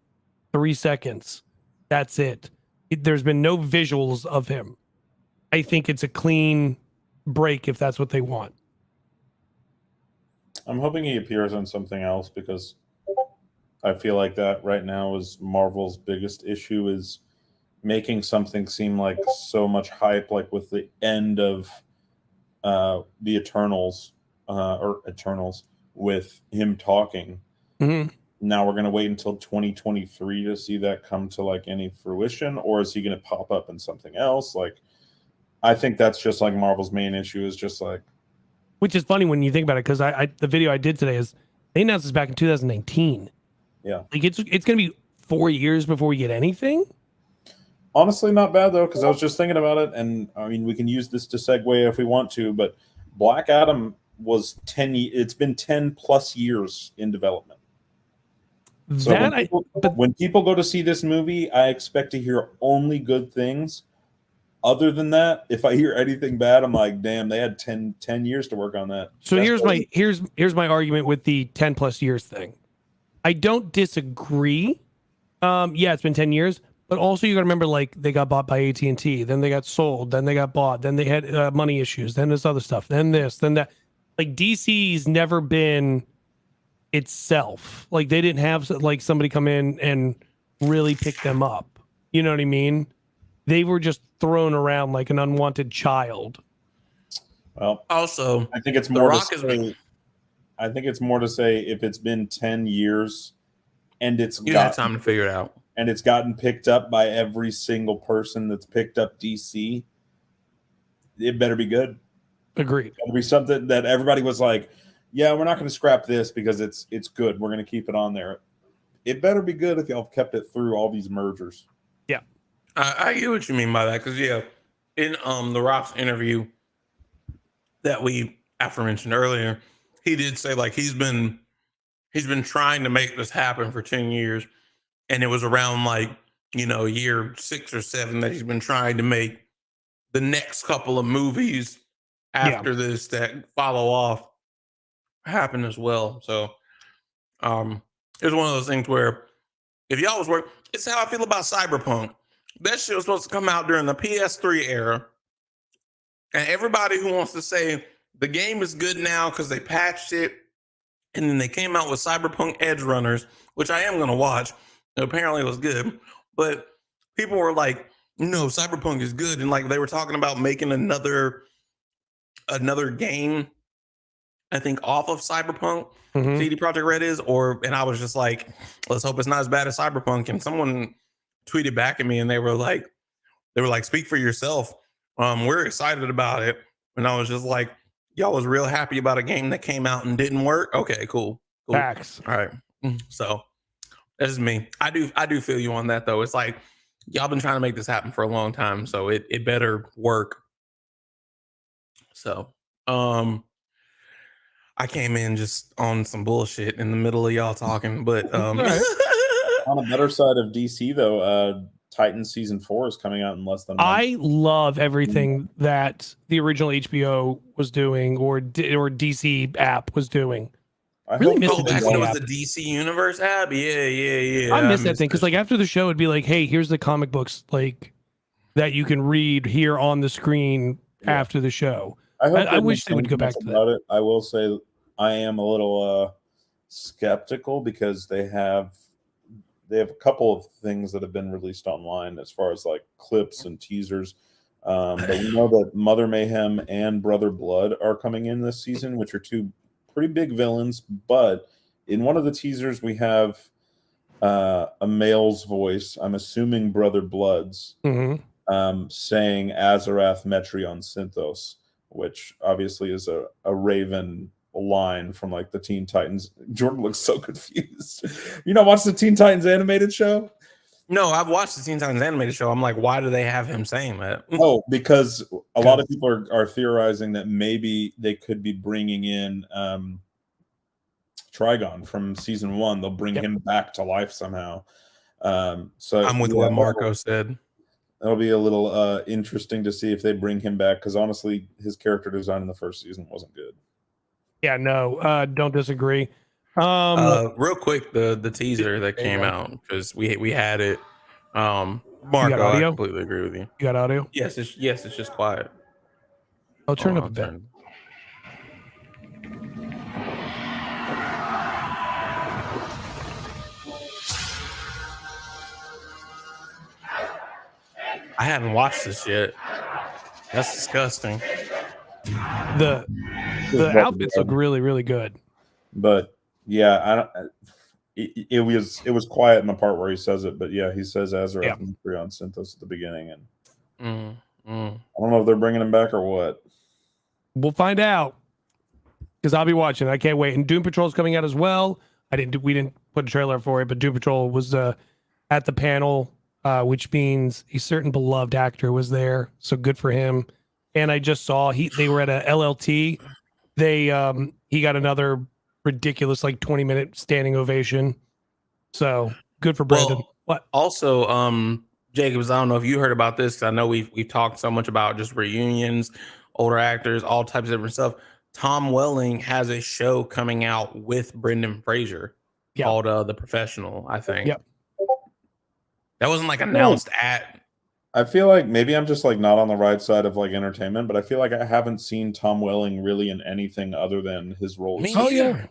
3 seconds. That's it. There's been no visuals of him. I think it's a clean break if that's what they want. I'm hoping he appears on something else, because I feel like that right now is Marvel's biggest issue, is making something seem like so much hype, like with the end of the Eternals, with him talking. Now we're going to wait until 2023 to see that come to like any fruition, or is he going to pop up in something else? Like, I think that's just like Marvel's main issue, is just like, which is funny when you think about it, because the video I did today is they announced this back in 2019. Yeah, like it's going to be 4 years before we get anything. Honestly, not bad though, because I was just thinking about it, and I mean, we can use this to segue if we want to, but Black Adam was 10. It's been 10 plus years in development. So when people go to see this movie, I expect to hear only good things. Other than that, if I hear anything bad, I'm like, damn, they had 10 years to work on that. So here's my argument with the 10 plus years thing. I don't disagree. Yeah, it's been 10 years, But also you got to remember, like, they got bought by AT&T, then they got sold, then they got bought, then they had money issues, then this other stuff, then this, then that. Like, DC's never been itself. Like, they didn't have like somebody come in and really pick them up. You know what I mean? They were just thrown around like an unwanted child. Well, Also, I think it's more to say, I think it's more to say if it's been 10 years and you had time to figure it out. And it's gotten picked up by every single person that's picked up DC, it better be good. Agreed. It better be something that everybody was like, yeah, we're not going to scrap this because it's good. We're going to keep it on there. It better be good if y'all have kept it through all these mergers. Yeah. I get what you mean by that, because in The Rock's interview that we aforementioned earlier, he did say like he's been trying to make this happen for 10 years. And it was around like, year 6 or 7 that he's been trying to make the next couple of movies after this that follow off happen as well. So it's one of those things where if y'all was working, it's how I feel about Cyberpunk. That shit was supposed to come out during the PS3 era. And everybody who wants to say the game is good now because they patched it, and then they came out with Cyberpunk Edge Runners, which I am going to watch. Apparently it was good, but people were like, no, Cyberpunk is good. And like they were talking about making another game, I think, off of Cyberpunk. CD Projekt Red is, and I was just like, let's hope it's not as bad as Cyberpunk. And someone tweeted back at me and they were like, speak for yourself. We're excited about it. And I was just like, y'all was real happy about a game that came out and didn't work. Okay, cool. Facts. All right. So that's just me. I do feel you on that though. It's like y'all been trying to make this happen for a long time, so it better work. So I came in just on some bullshit in the middle of y'all talking, but on the better side of DC though, Titan season 4 is coming out in less than a month. I love everything that the original HBO was doing or DC app was doing. I really miss the back DC when it was app. the DC Universe app. Yeah. I miss that thing because like after the show, it'd be like, hey, here's the comic books like that you can read here on the screen after the show. I wish they would go back to that. I will say I am a little skeptical because they have a couple of things that have been released online as far as like clips and teasers. But we know that Mother Mayhem and Brother Blood are coming in this season, which are two pretty big villains. But in one of the teasers, we have a male's voice. I'm assuming Brother Blood's saying Azarath Metrion Synthos, which obviously is a Raven line from like the Teen Titans. Jordan looks so confused. You not watch the Teen Titans animated show? No, I've watched the Teen Titans animated show. I'm like, why do they have him saying that? Oh, because a lot of people are theorizing that maybe they could be bringing in Trigon from season 1. They'll bring him back to life somehow. So I'm with what Marco said. That'll be a little interesting to see if they bring him back, because honestly, his character design in the first season wasn't good. Yeah, no, don't disagree. Real quick, the teaser that came out, because we had it. Marco, I completely agree with you. You got audio? Yes, it's just quiet. I'll turn up a bit. I haven't watched this yet. That's disgusting. The outfits look really, really good. But yeah, it was quiet in the part where he says it, but yeah, he says Azarath and Metrion Synthos at the beginning, and I don't know if they're bringing him back or what. We'll find out, because I'll be watching. I can't wait. And Doom Patrol's coming out as well. We didn't put a trailer for it, but Doom Patrol was at the panel, which means a certain beloved actor was there. So good for him. And I just saw they were at a LLT. He got another ridiculous 20-minute standing ovation. So good for Brandon. Well, what? Also, Jacobs, I don't know if you heard about this, because I know we've talked so much about just reunions, older actors, all types of different stuff. Tom Welling has a show coming out with Brendan Fraser called The Professional, I think. Yep. That wasn't like announced at. I feel like maybe I'm just like not on the right side of like entertainment, but I feel like I haven't seen Tom Welling really in anything other than his roles. Me Oh neither.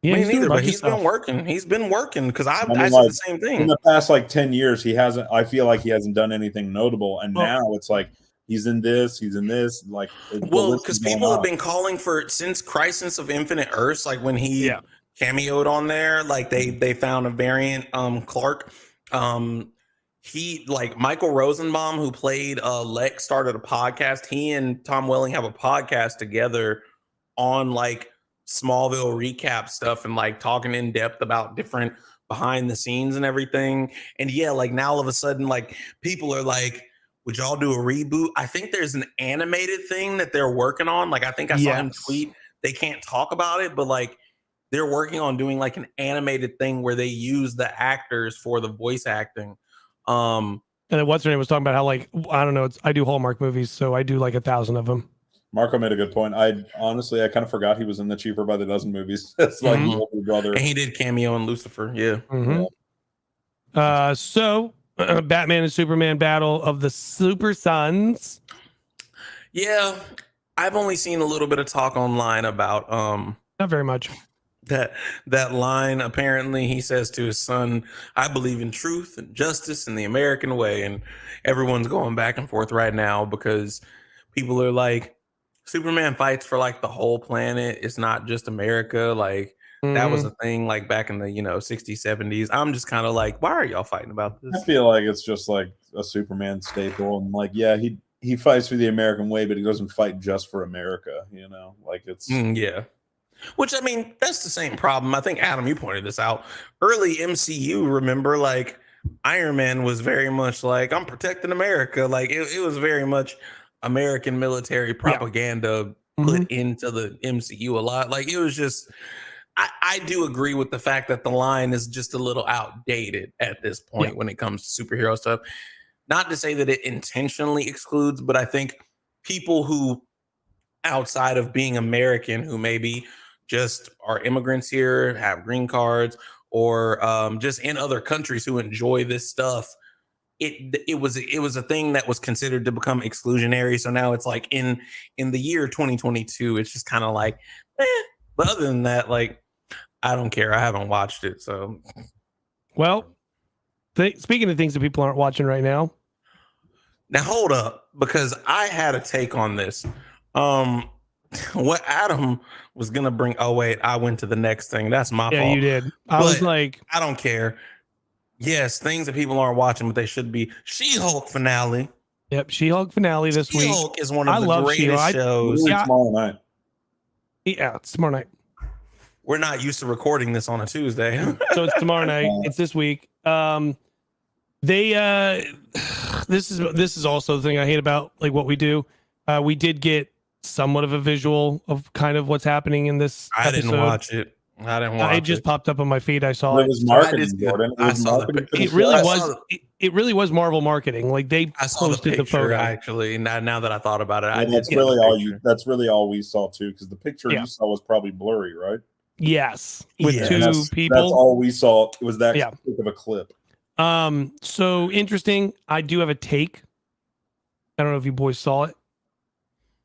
yeah, Me he's doing a neither. But bunch of he's been stuff. working. He's been working because I mean, said like, the same in thing. the past like 10 years, he hasn't. I feel like he hasn't done anything notable, and Well- now it's like he's in this. Like, the Well, list because is going people have on. been calling for since Crisis of Infinite Earths, like when he cameoed on there, like they found a variant Clark. He like Michael Rosenbaum, who played Lex, started a podcast. He and Tom Welling have a podcast together on like Smallville recap stuff and like talking in depth about different behind the scenes and everything. And yeah, like now all of a sudden, like people are like, would y'all do a reboot? I think there's an animated thing that they're working on. Like I think I saw him tweet. They can't talk about it, but like they're working on doing like an animated thing where they use the actors for the voice acting. And then what's her name was talking about how like I don't know. I do Hallmark movies, so I do like 1,000 of them. Marco made a good point. I honestly kind of forgot he was in the Cheaper by the Dozen movies. It's like the older brother, and he did cameo in Lucifer. Yeah. Mm-hmm. So Batman and Superman battle of the Super Sons. Yeah, I've only seen a little bit of talk online about Not very much. that line. Apparently he says to his son, I believe in truth and justice and the American way, and everyone's going back and forth right now because people are like, Superman fights for like the whole planet. It's not just America. Like that was a thing like back in the 60s, 70s. I'm just kind of like, why are y'all fighting about this? I feel like it's just like a Superman staple, and like he fights for the American way, but he doesn't fight just for America. Like it's yeah. Which, I mean, that's the same problem. I think, Adam, you pointed this out. Early MCU, remember, like, Iron Man was very much like, I'm protecting America. Like, it was very much American military propaganda put into the MCU a lot. Like, it was just, I do agree with the fact that the line is just a little outdated at this point when it comes to superhero stuff. Not to say that it intentionally excludes, but I think people who, outside of being American, who maybe just are immigrants here, have green cards, or just in other countries who enjoy this stuff, it was a thing that was considered to become exclusionary. So now it's like in the year 2022, it's just kind of like, but other than that, like, I don't care. I haven't watched it. So, well, speaking of things that people aren't watching right now, hold up, because I had a take on this. What Adam was gonna bring. Oh wait, I went to the next thing. That's my fault. Yeah, you did. I was like, I don't care. Yes, things that people aren't watching, but they should be. She-Hulk finale. Yep, She-Hulk finale this week. She-Hulk is one of the greatest shows. Tomorrow night. Yeah, it's tomorrow night. We're not used to recording this on a Tuesday. So it's tomorrow night. It's this week. This is also the thing I hate about like what we do. We did get somewhat of a visual of kind of what's happening in this I episode. didn't watch it. It just popped up on my feed. I saw it. It was marketing, Jordan. I saw the picture. It really was. It really was Marvel marketing. Like they posted the photo. Actually, now that I thought about it, that's really all we saw too. Because the picture you saw was probably blurry, right? Yes, with two people. That's all we saw. It was that quick of a clip. So interesting. I do have a take. I don't know if you boys saw it.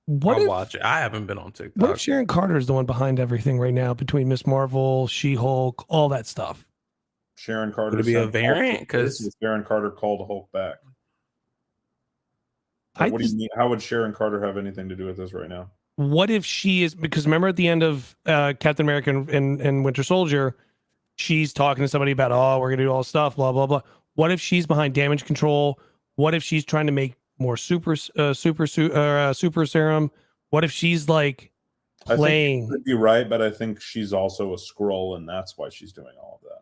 I'll watch it. I haven't been on TikTok. What if Sharon Carter is the one behind everything right now between Miss Marvel, She-Hulk, all that stuff? Sharon Carter would be a variant because Sharon Carter called Hulk back. What do you mean? How would Sharon Carter have anything to do with this right now? What if she is, because remember at the end of Captain America and Winter Soldier, she's talking to somebody about, we're gonna do all this stuff, blah blah blah. What if she's behind damage control? What if she's trying to make more super serum? What if she's like playing? I think you could be right, but I think she's also a Skrull, and that's why she's doing all of that.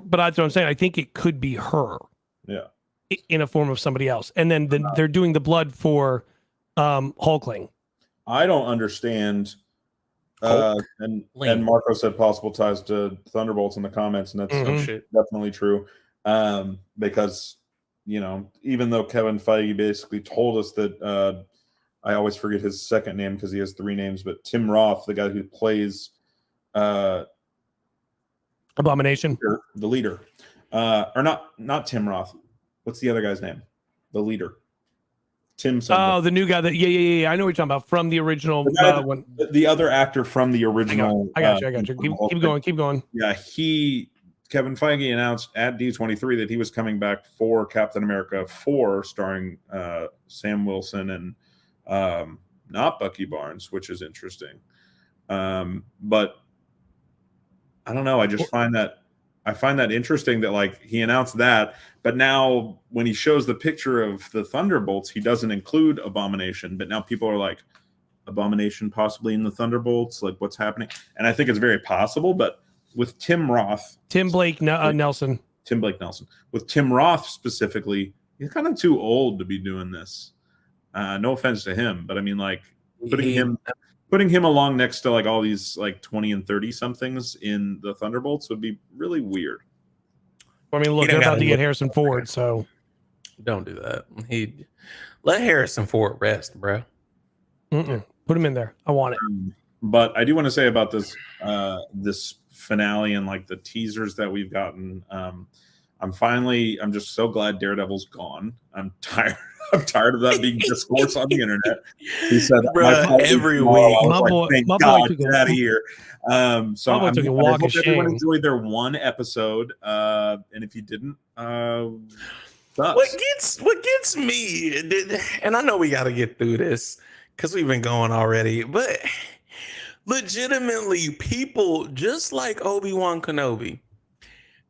But that's what I'm saying. I think it could be her. Yeah. In a form of somebody else, and then they're doing the blood for Hulkling. I don't understand. And Marco said possible ties to Thunderbolts in the comments, and that's definitely true. Because even though Kevin Feige basically told us that I always forget his second name because he has three names, but Tim Roth, the guy who plays Abomination, the leader, or not Tim Roth. What's the other guy's name? The leader. Tim something. Oh, the new guy that I know what you're talking about from the original one. The other actor from the original. I got you. Keep going. Yeah, Kevin Feige announced at D23 that he was coming back for Captain America 4, starring Sam Wilson and not Bucky Barnes, which is interesting. But I don't know. I just find that interesting that like he announced that, but now when he shows the picture of the Thunderbolts, he doesn't include Abomination. But now people are like, Abomination possibly in the Thunderbolts, like what's happening? And I think it's very possible, but with Tim Blake Nelson. With Tim Roth specifically, he's kind of too old to be doing this. No offense to him, but I mean, like putting him along next to like all these like 20 and 30 somethings in the Thunderbolts would be really weird. I mean, look, they're about to get Harrison Ford, so don't do that. Let Harrison Ford rest, bro. Put him in there. I want it. But I do want to say about this this finale and like the teasers that we've gotten. I'm just so glad Daredevil's gone. I'm tired of that being discourse on the internet. He said, every week. My boy get out of here. So I hope everyone enjoyed their one episode. And if you didn't, what gets me, and I know we got to get through this because we've been going already, but legitimately, people just like Obi-Wan Kenobi,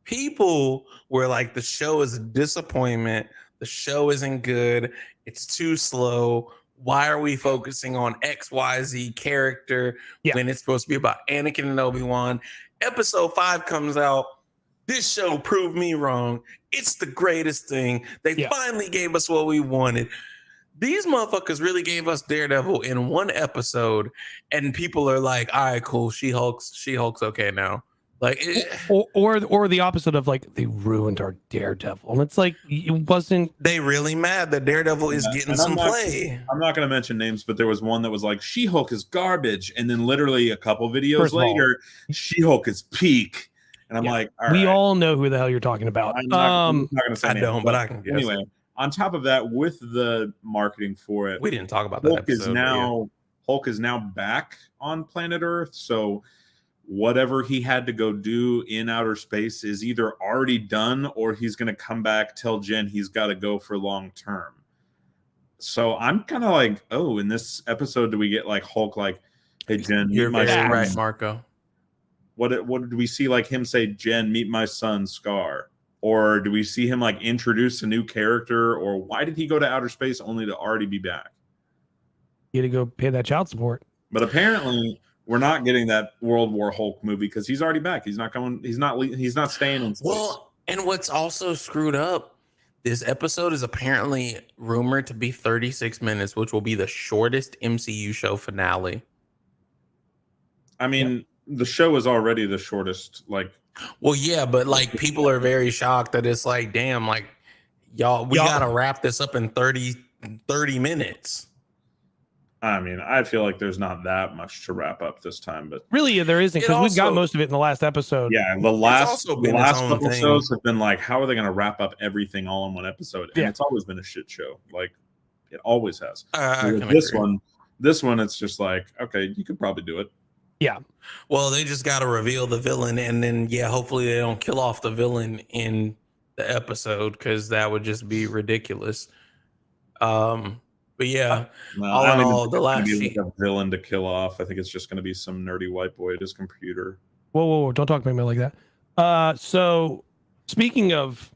people were like, the show is a disappointment. The show isn't good. It's too slow. Why are we focusing on XYZ character when it's supposed to be about Anakin and Obi-Wan? Episode 5 comes out. This show proved me wrong. It's the greatest thing. They finally gave us what we wanted. These motherfuckers really gave us Daredevil in one episode, and people are like, all right, cool. She-Hulk's okay now. Like, or the opposite of like, they ruined our Daredevil, and it's like, it wasn't. They really mad that Daredevil is getting some play. I'm not going to mention names, but there was one that was like, She-Hulk is garbage, and then literally a couple videos later, She-Hulk is peak, and I'm like, all right. We all know who the hell you're talking about. I'm not going to say names, but I can guess. Anyway, on top of that, with the marketing for it, we didn't talk about that episode. Hulk is now back on planet Earth, so whatever he had to go do in outer space is either already done, or he's going to come back, tell Jen he's got to go for long term. So I'm kind of like, oh, in this episode, do we get like Hulk like, hey Jen, you're very right, Marco. What did we see like him say, Jen, meet my son Scar? Or do we see him like introduce a new character? Or why did he go to outer space only to already be back? You had to go pay that child support. But apparently we're not getting that World War Hulk movie because he's already back. He's not coming. He's not staying in space. Well, and what's also screwed up, this episode is apparently rumored to be 36 minutes, which will be the shortest MCU show finale. I mean, the show is already the shortest. Like, well, yeah, but like people are very shocked that it's like, damn, like y'all gotta wrap this up in 30 minutes. I mean, I feel like there's not that much to wrap up this time, but really there isn't, because we've got most of it in the last episode. Yeah, the last episodes have been like, how are they going to wrap up everything all in one episode? And it's always been a shit show. Like, it always has. This one, it's just like, okay, you could probably do it. Yeah. Well, they just got to reveal the villain, and then hopefully they don't kill off the villain in the episode, because that would just be ridiculous. But yeah, all in all, the last like a villain to kill off. I think it's just going to be some nerdy white boy at his computer. Whoa! Don't talk to me like that. So speaking of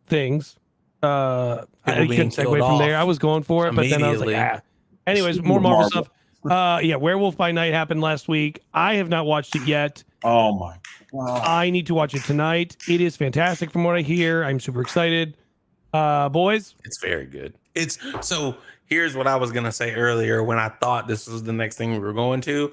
things, I couldn't segue from there. I was going for it, but then I was like, Anyways, more Marvel stuff. Werewolf by Night happened last week. I have not watched it yet. Oh my God! I need to watch it tonight. It is fantastic from what I hear. I'm super excited. Boys, it's very good. Here's what I was gonna say earlier when I thought this was the next thing we were going to.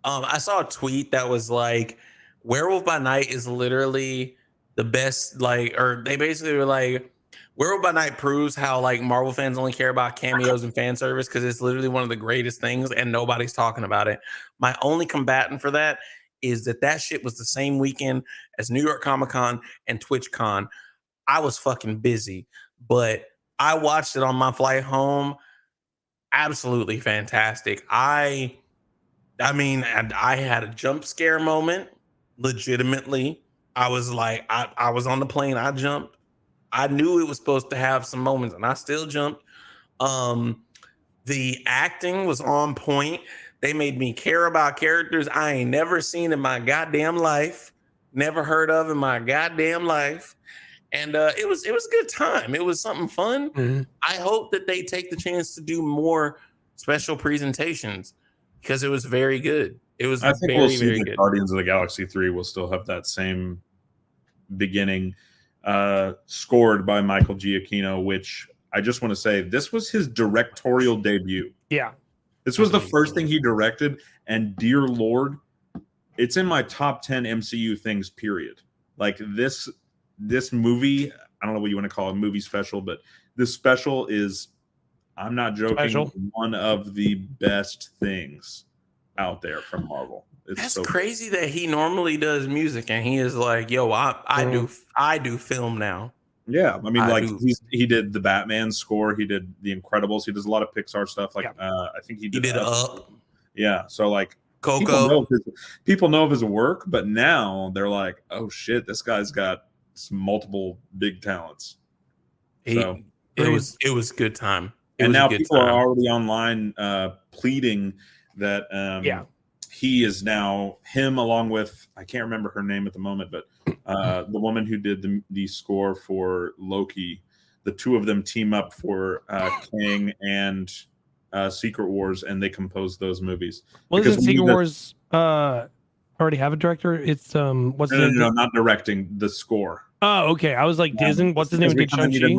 I saw a tweet that was like, Werewolf by Night is literally the best, or they basically were like, Werewolf by Night proves how like Marvel fans only care about cameos and fan service, because it's literally one of the greatest things and nobody's talking about it. My only combatant for that is that shit was the same weekend as New York Comic Con and TwitchCon. I was fucking busy. but I watched it on my flight home. Absolutely fantastic. I mean, I had a jump scare moment. Legitimately, I was like, I was on the plane. I jumped. I knew it was supposed to have some moments, and I still jumped. The acting was on point. They made me care about characters I ain't never seen in my goddamn life, never heard of in my goddamn life. And it was a good time. It was something fun. Mm-hmm. I hope that they take the chance to do more special presentations because it was very good. It was I think very, we'll see very that good. Guardians of the Galaxy 3 will still have that same beginning, scored by Michael Giacchino, which I just want to say this was his directorial debut. Yeah. This was the first thing he directed, and dear Lord, it's in my top 10 MCU things, period. Like this movie, I don't know what you want to call it, movie special, but this special is, I'm not joking, Special. one of the best things out there from Marvel. It's That's so crazy that he normally does music and he is like, yo, I do film now. Yeah, I mean, I like do. he did the Batman score, he did the Incredibles, he does a lot of Pixar stuff. Like I think he did Up. Yeah, so like Coco. people know of his work, but now they're like, oh shit, this guy's got some multiple big talents. It was good time. And now people are already online pleading that he is now him along with, I can't remember her name at the moment, but the woman who did the score for Loki, the two of them team up for Kang and Secret Wars, and they composed those movies. Well, doesn't Secret Wars already have a director? It's what's his name? No, not directing, the score. Oh, okay. I was like, Disney. What's his name? Did Shang-Chi?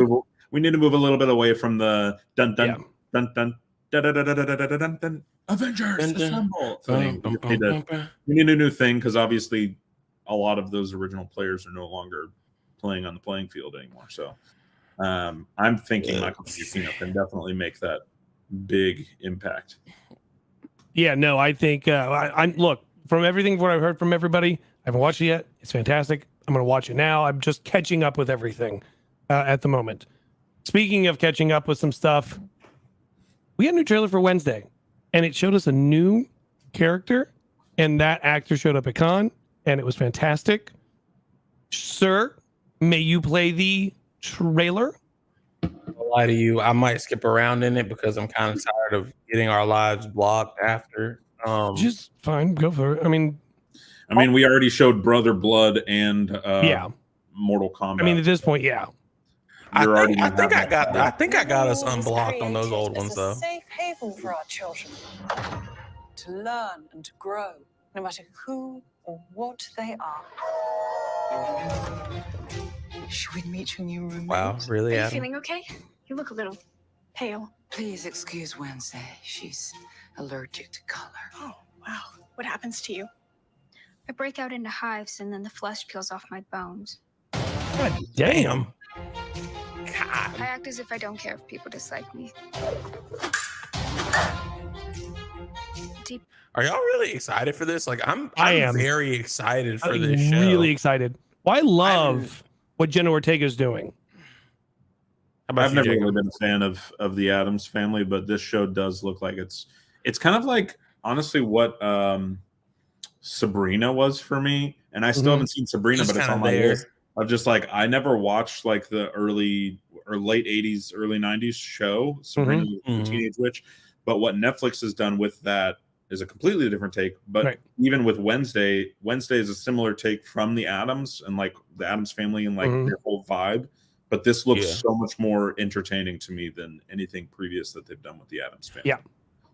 We need to move a little bit away from the dun dun dun dun dun dun dun dun dun dun dun dun Avengers assemble thing. We need a new thing because obviously a lot of those original players are no longer playing on the playing field anymore. So I'm thinking Michael Giacchino can definitely make that big impact. Yeah, no, I think I'm look, from everything what I've heard from everybody, I haven't watched it yet. It's fantastic. I'm going to watch it now. I'm just catching up with everything at the moment. Speaking of catching up with some stuff, we had a new trailer for Wednesday, and it showed us a new character, and that actor showed up at con, and it was fantastic. Sir, may you play the trailer? I'll lie to you, I might skip around in it because I'm kind of tired of getting our lives blocked after. Just fine, go for it. I mean, we already showed Brother Blood and Mortal Kombat. I mean, at this point, yeah. I think I got us unblocked on those old ones though. It's a safe haven for our children to learn and to grow, no matter who or what they are. Should we meet your new roommate? Wow, really? Are you feeling okay? You look a little pale. Please excuse Wednesday. She's allergic to color. Oh, wow. What happens to you? I break out into hives and then the flesh peels off my bones. God damn. I act as if I don't care if people dislike me. Are y'all really excited for this? Like, I'm very excited for this show. Really excited. Well, I love what Jenna Ortega's doing. I've never really been a fan of the Addams Family, but this show does look like it's kind of like, honestly, what Sabrina was for me. And I still haven't seen Sabrina, but it's on my list. Of just like, I never watched like the early or late 80s, early 90s show, Sabrina the Teenage Witch. But what Netflix has done with that is a completely different take. But even with Wednesday is a similar take from the Addams and like the Addams Family and like their whole vibe. But this looks so much more entertaining to me than anything previous that they've done with the Addams Family. Yeah.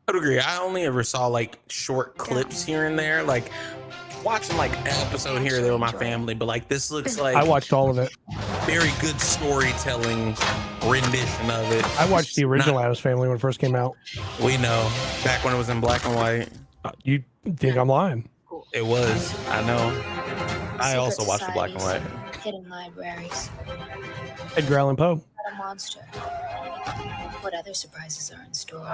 I would agree. I only ever saw like short clips here and there, like watching like an episode here or there with my family, but like this looks like I watched all of it. Very good storytelling rendition of it. I watched the original Addams Family when it first came out. We know, back when it was in black and white. You think I'm lying? It was. I know. I also watched the black and white. Hidden libraries. Edgar Allan Poe. Not a monster. What other surprises are in store?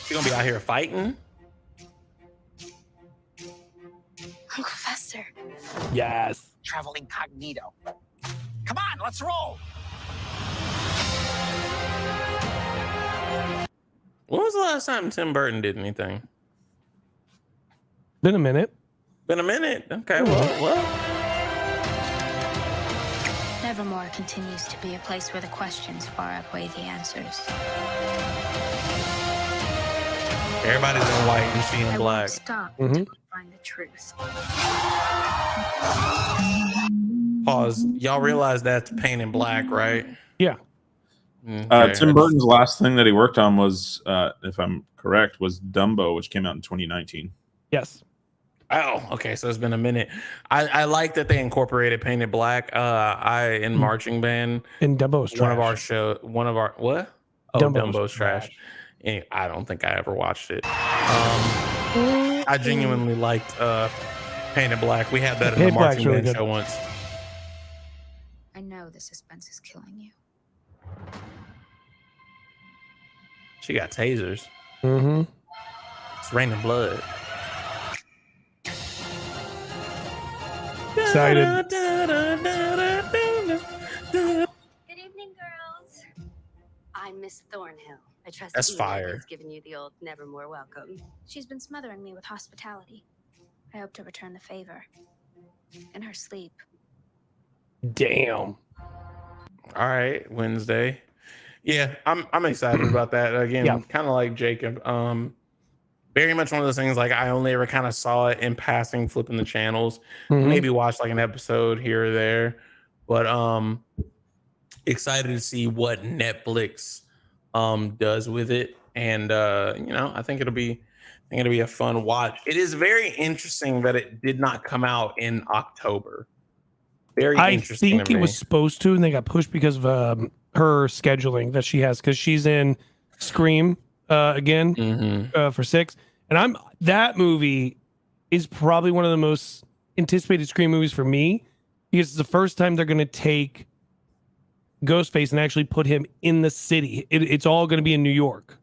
She gonna be out here fighting? Uncle Fester. Yes. Travel incognito. Come on, let's roll. When was the last time Tim Burton did anything? Been a minute. Been a minute. Okay, well. Nevermore continues to be a place where the questions far outweigh the answers. Everybody's in white and she in I black. won't stop until I find the truth. Pause. Y'all realize that's Paint in Black, right? Yeah. Okay. Tim Burton's last thing that he worked on was, if I'm correct, was Dumbo, which came out in 2019. Yes. Oh, okay. So it's been a minute. I like that they incorporated Paint in Black. I in marching band And Dumbo's trash. One of our what? Oh, Dumbo's trash. I don't think I ever watched it. I genuinely liked Paint in Black. We had that in the marching band show once. I know the suspense is killing you. She got tasers. Mm-hmm. It's raining blood. Excited. Good evening, girls. I'm Miss Thornhill. I trust That's Edith fire. has given you the old nevermore welcome. She's been smothering me with hospitality. I hope to return the favor. In her sleep. Damn. All right, Wednesday. Yeah, I'm excited about that. Again, kind of like Jacob. Very much one of those things like I only ever kind of saw it in passing, flipping the channels, maybe watched like an episode here or there. But excited to see what Netflix does with it. And I think it'll be a fun watch. It is very interesting that it did not come out in October. Very interesting. I think it was supposed to, and they got pushed because of her scheduling that she has, because she's in Scream again for 6. And that movie is probably one of the most anticipated Scream movies for me, because it's the first time they're going to take Ghostface and actually put him in the city. It's all going to be in New York.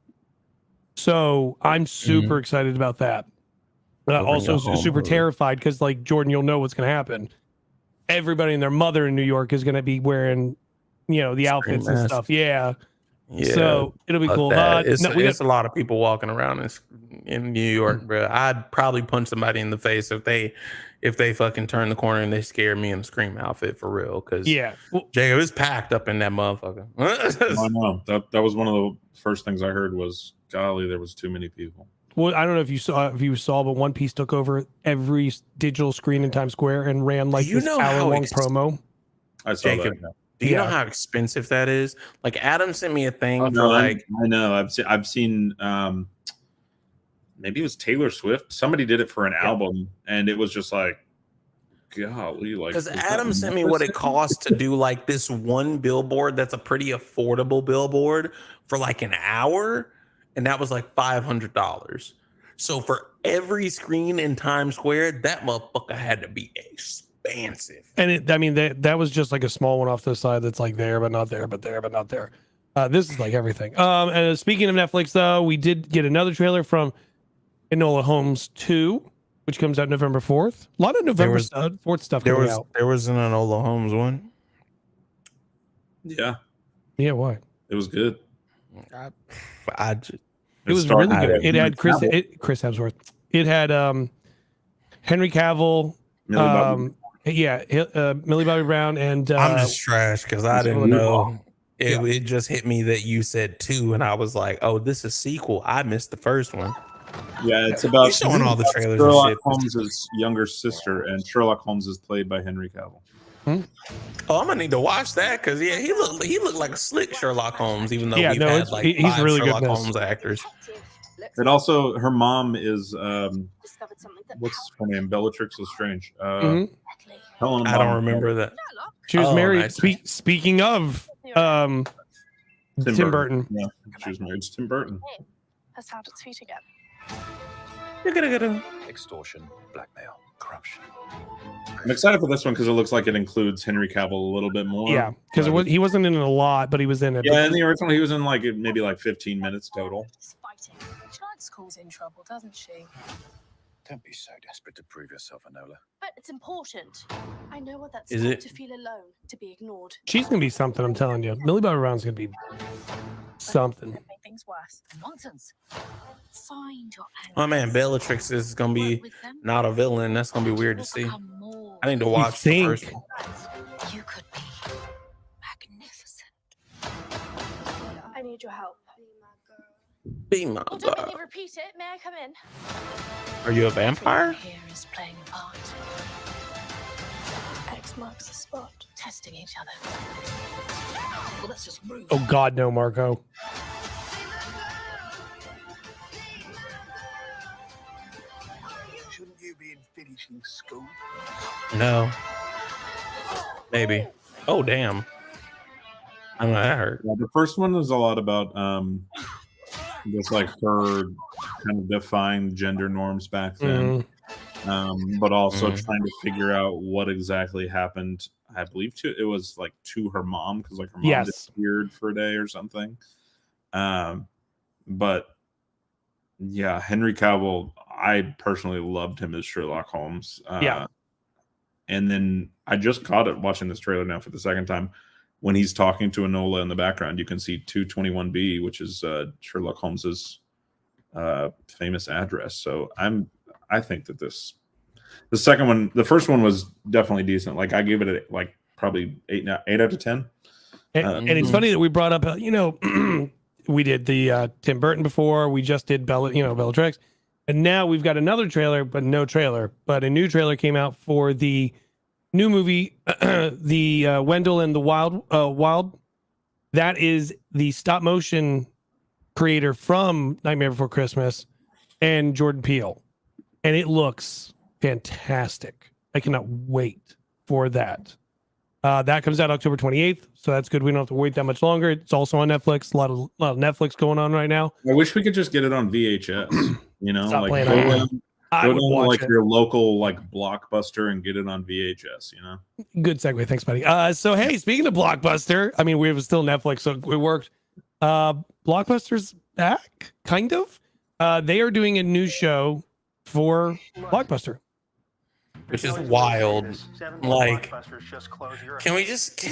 So I'm super excited about that. Also super terrified because, like, Jordan, you'll know what's going to happen. Everybody and their mother in New York is going to be wearing, the outfits and stuff. Yeah. So it'll be cool. It's a lot of people walking around in New York, bro. I'd probably punch somebody in the face if they fucking turn the corner and they scare me in a Scream outfit for real. Because Jacob is packed up in that motherfucker. I know that was one of the first things I heard was, golly, there was too many people. Well, I don't know if you saw, but One Piece took over every digital screen in Times Square and ran like this hour-long promo. I saw Jacob, that. do you know how expensive that is? Like, Adam sent me a thing I know. I've seen. Maybe it was Taylor Swift. Somebody did it for an album, and it was just like, golly, like. Because Adam sent me what it costs to do like this one billboard that's a pretty affordable billboard for like an hour. And that was like $500. So for every screen in Times Square, that motherfucker had to be expensive. And that was just like a small one off to the side that's like there, but not there, but there, but not there. This is like everything. And speaking of Netflix, though, we did get another trailer from Enola Holmes 2, which comes out November 4th. A lot of November 4th stuff coming out. There was an Enola Holmes one. Yeah. Yeah, why? It was good. It was really good. It had Chris Hemsworth. It had Henry Cavill. Millie Bobby Brown, and I'm just trash because I didn't know. It just hit me that you said 2, and I was like, "Oh, this is a sequel." I missed the first one. Yeah, it's about showing all the trailers. Sherlock Holmes' younger sister, and Sherlock Holmes is played by Henry Cavill. Oh, I'm gonna need to watch that because he looked like a slick Sherlock Holmes, even though he's five really Sherlock good Holmes actors. And also, her mom is what's her name? Bellatrix Lestrange. I don't remember that. She was married. Nice. Speaking of Tim Burton. Yeah, she was married to Tim Burton. Her sounded sweet again. Extortion, blackmail, corruption. I'm excited for this one because it looks like it includes Henry Cavill a little bit more. Yeah, because he wasn't in it a lot, but he was in it. Yeah, in the original, he was in maybe 15 minutes total. Fighting. She likes schools in trouble, doesn't she? Don't be so desperate to prove yourself, Enola. But It's important. I know what that's Is like it? to feel alone, to be ignored. She's gonna be something. I'm telling you, Millie Bobby Brown's gonna be something. Made things worse. Nonsense. Find your My man, allies. Bellatrix is gonna be Work with them. not a villain. That's gonna be weird to see. Become more. I need to watch the think? first one. You could be magnificent. I need your help. Be my Well, don't make god. me repeat it. May I come in? Are you a vampire? Everyone here is playing a part. X marks the spot. Testing each other. Well, let's just move. Oh God, no, Marco. Shouldn't you be in finishing school? No. Maybe. Oh damn. I know that hurt. Yeah, the first one was a lot about just like her kind of defying gender norms back then, but also trying to figure out what exactly happened. I believe it was like to her mom, because like her mom disappeared for a day or something. But yeah, Henry Cavill, I personally loved him as Sherlock Holmes. And then I just caught it watching this trailer now for the second time. When he's talking to Enola in the background, you can see 221B, which is Sherlock Holmes's famous address. So I think that the first one was definitely decent. Like I gave it like probably 8 out of 10. And it's funny that we brought up, we did the Tim Burton before. We just did Bellatrix, and now we've got another trailer, but no trailer. But a new trailer came out for the new movie, the Wendell and the Wild. That is the stop motion creator from Nightmare Before Christmas and Jordan Peele, and it looks fantastic. I cannot wait for that. That comes out October 28th, so that's good. We don't have to wait that much longer. It's also on Netflix. A lot of Netflix going on right now. I wish we could just get it on VHS. Stop Like playing go on. I to would watch like it. your local like Blockbuster and get it on VHS. Good segue. Thanks, buddy. So hey, speaking of Blockbuster, I mean, we were still Netflix, so it worked. Blockbuster's back, kind of. They are doing a new show for Blockbuster. Which is wild. Like, can we just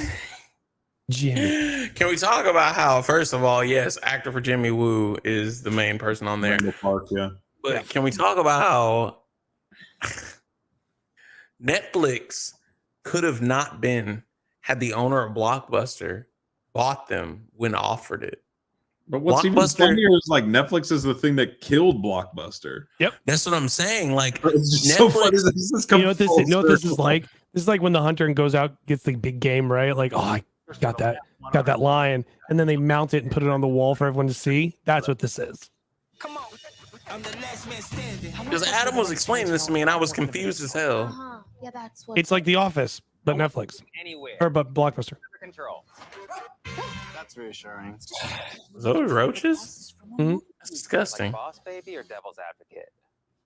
Jimmy. can we talk about how, first of all, yes, actor for Jimmy Woo is the main person on there. Randall Park, yeah. But can we talk about how Netflix could have not been had the owner of Blockbuster bought them when offered it? But what's even funnier is like Netflix is the thing that killed Blockbuster. Yep, that's what I'm saying. Like, it's just so funny. You know what this is like? This is like when the hunter goes out, gets the big game, right? Like, oh, I got that lion, and then they mount it and put it on the wall for everyone to see. That's what this is. Come on. I'm the last man standing. Because Adam was explaining this to me, and I was confused as hell. Yeah, that's what. It's like The Office, but Netflix, but Blockbuster. Control. That's reassuring. Those roaches? Mhm. That's disgusting. Boss baby or devil's advocate?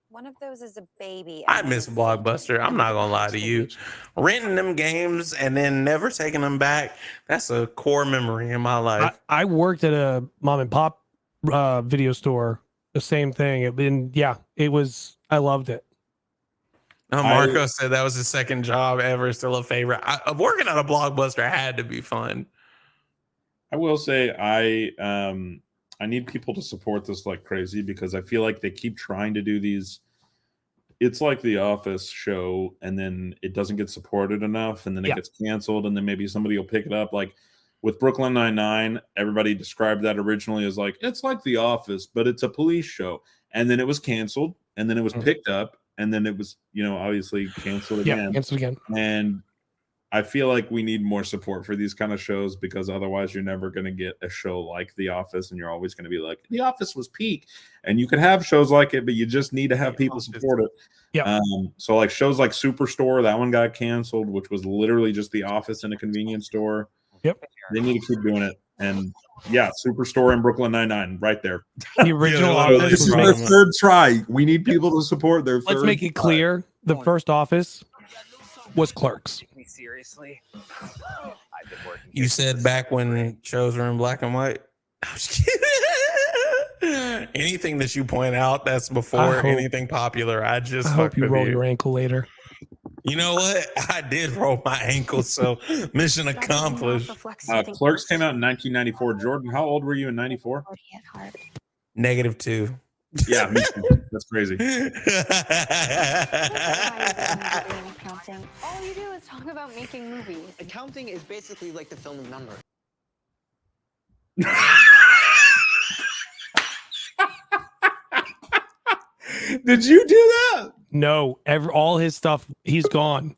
One of those is a baby. I miss Blockbuster. I'm not gonna lie to you. Renting them games and then never taking them back. That's a core memory in my life. I worked at a mom and pop video store. The same thing. It was. I loved it. No, Marco said that was his second job ever. Still a favorite. Working at a Blockbuster had to be fun. I will say I need people to support this like crazy, because I feel like they keep trying to do these. It's like the Office show, and then it doesn't get supported enough, and then it gets canceled, and then maybe somebody will pick it up. Like with Brooklyn Nine-Nine, everybody described that originally as like, it's like The Office, but it's a police show. And then it was canceled, and then it was picked up, and then it was, obviously canceled again. Yeah, canceled again. And I feel like we need more support for these kind of shows, because otherwise you're never going to get a show like The Office, and you're always going to be like, The Office was peak. And you could have shows like it, but you just need to have people support it. Yeah. So like shows like Superstore, that one got canceled, which was literally just The Office in a convenience store. Yep. They need to keep doing it. And yeah, Superstore and Brooklyn Nine-Nine right there. The original Office. This is their third try. We need people to support their third. Let's make it clear. The first Office was Clerks. Seriously? You said back when shows were in black and white. I'm just kidding. Anything that you point out that's before anything popular, I just I hope you with roll your ankle later. You know what? I did roll my ankle, so mission accomplished. Clerks came out in 1994. Jordan, how old were you in 94? -2. Yeah, me too. That's crazy. All you do is talk about making movies. Accounting is basically like the film of numbers. Did you do that? No, all his stuff, he's gone.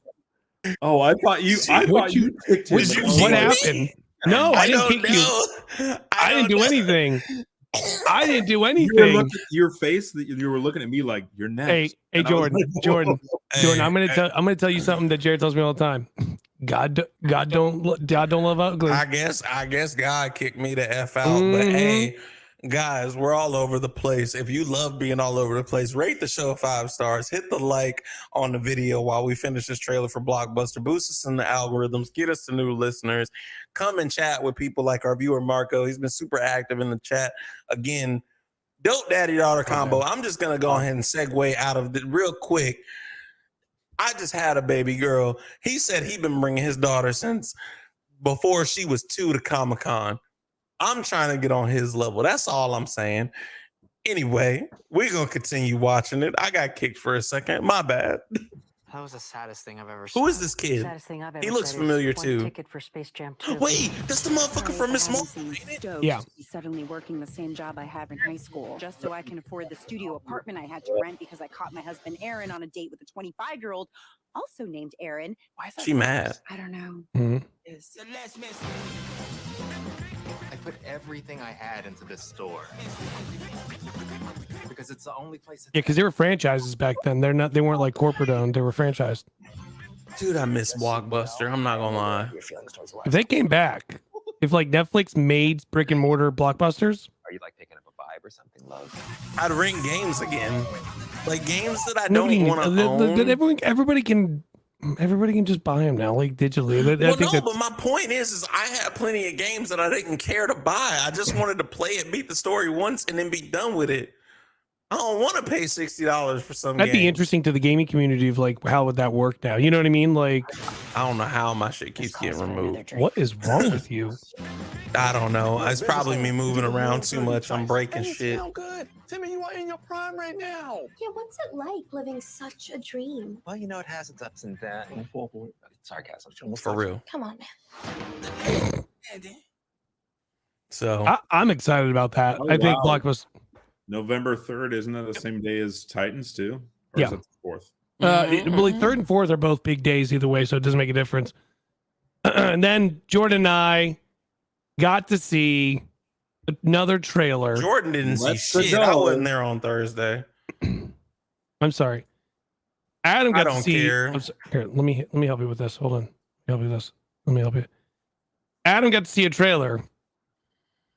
Oh, I thought you kicked him. What happened? No, I didn't kick you. I didn't do anything. I didn't do anything. Your face that you were looking at me like you're next. Hey, Jordan, Jordan, I'm gonna tell you something that Jared tells me all the time. God don't love ugly. I guess God kicked me the F out, but hey, guys, we're all over the place. If you love being all over the place, rate the show 5 stars. Hit the like on the video while we finish this trailer for Blockbuster. Boost us in the algorithms. Get us to new listeners. Come and chat with people like our viewer Marco. He's been super active in the chat. Again, dope daddy daughter combo. I'm just gonna go ahead and segue out of it real quick. I just had a baby girl. He said he'd been bringing his daughter since before she was 2 to Comic-Con. I'm trying to get on his level. That's all I'm saying. Anyway, we're going to continue watching it. I got kicked for a second. My bad. That was the saddest thing I've ever seen. Who is this kid? He looks familiar too. Ticket for Space Jam 2. Wait, that's the motherfucker from Miss Marvel. Yeah. Suddenly working the same job I have in high school, just so I can afford the studio apartment I had to rent because I caught my husband Aaron on a date with a 25-year-old, also named Aaron. Why is that? She mad. I don't know. Mm-hmm. I put everything I had into this store because it's the only place. Yeah, because they were franchises back then. They weren't like corporate owned. They were franchised. Dude, I miss Blockbuster. I'm not gonna lie. If they came back, if like Netflix made brick and mortar blockbusters, Are you like picking up a vibe or something, love? I'd ring games again, like games that I nobody don't want to own. Everybody can just buy them now, like digitally. But my point is I had plenty of games that I didn't care to buy. I just wanted to play it, beat the story once, and then be done with it. I don't want to pay $60 for some. That'd be interesting to the gaming community of like, how would that work now? You know what I mean? Like, I don't know how my shit keeps getting removed. What is wrong with you? I don't know. It's probably me moving around too much. I'm breaking shit. Good. Timmy, you are in your prime right now. Yeah, what's it like living such a dream? Well, you know, it has its ups and downs. Sarcasm. For real. Come on, man. So I'm excited about that. Oh, I think wow. Blockbuster. November 3rd, isn't that the same day as Titans too? Or Yeah. is that the 4th? Well, like 3rd and 4th are both big days either way, so it doesn't make a difference. And then Jordan and I got to see another trailer. Jordan didn't see Let's shit. go. I wasn't there on Thursday. I'm sorry. Adam got I don't to see. care. Here, let me help you with this. Hold on. Let me help you. Adam got to see a trailer,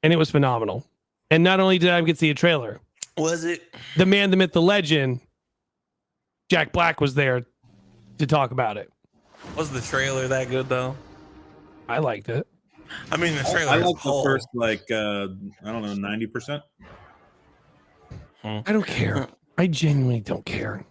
and it was phenomenal. And not only did I get to see a trailer, Was it? the man, the myth, the legend, Jack Black was there to talk about it. Was the trailer that good though? I liked it. I mean, the trailer. I as a like the whole. first I don't know, 90%. I don't care. I genuinely don't care.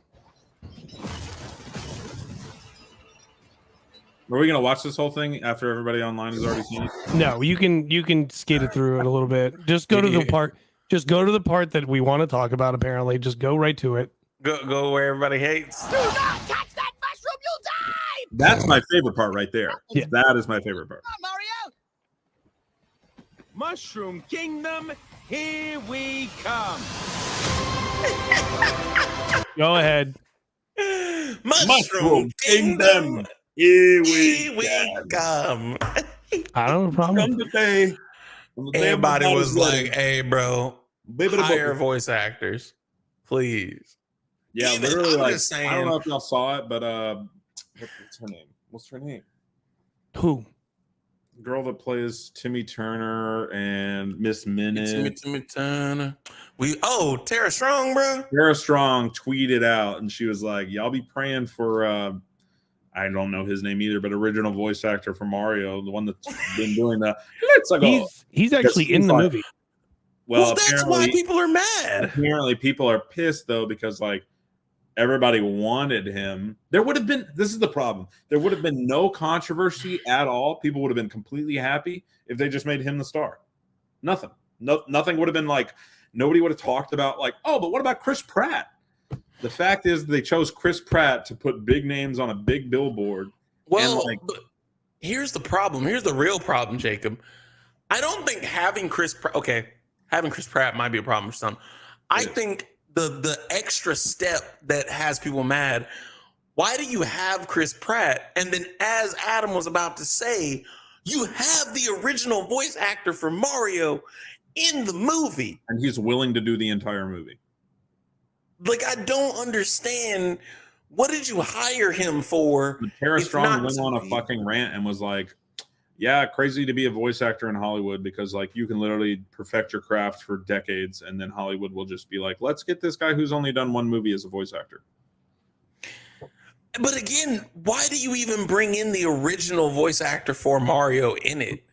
Are we gonna watch this whole thing after everybody online has already seen it? No, you can skate it through it a little bit. Just go to the part. Just go to the part that we want to talk about. Apparently, just go right to it. Go where everybody hates. Do not touch that mushroom, you'll die! That's my favorite part right there. Yeah. That is my favorite part. Come on, Mario! Mushroom Kingdom, here we come. Go ahead. Mushroom Kingdom. Here we come. I don't have a problem. Today. Everybody was like, "Hey, bro, Baby, hire voice actors, please." Yeah, Even- literally. I'm Like, just saying. I don't know if y'all saw it, but what's her name? What's her name? Who? Girl that plays Timmy Turner and Miss Minute. Timmy Turner. Tara Strong, bro. Tara Strong tweeted out, and she was like, "Y'all be praying for." I don't know his name either, but original voice actor for Mario, the one that's been doing that. Let's go. He's actually in the movie. Well, that's why people are mad. Apparently, people are pissed though because like Everybody wanted him. There would have been, this is the problem. There would have been no controversy at all. People would have been completely happy if they just made him the star. Nothing. Nothing would have been like, nobody would have talked about like, oh, but what about Chris Pratt? The fact is they chose Chris Pratt to put big names on a big billboard. Well, but here's the problem. Here's the real problem, Jacob. I don't think having Chris Pratt might be a problem for some. I think the extra step that has people mad, why do you have Chris Pratt? And then as Adam was about to say, you have the original voice actor for Mario in the movie. And he's willing to do the entire movie. Like, I don't understand. What did you hire him for? But Tara Strong went on a fucking rant and was like, yeah, crazy to be a voice actor in Hollywood because like you can literally perfect your craft for decades and then Hollywood will just be like, let's get this guy who's only done one movie as a voice actor. But again, why do you even bring in the original voice actor for Mario in it?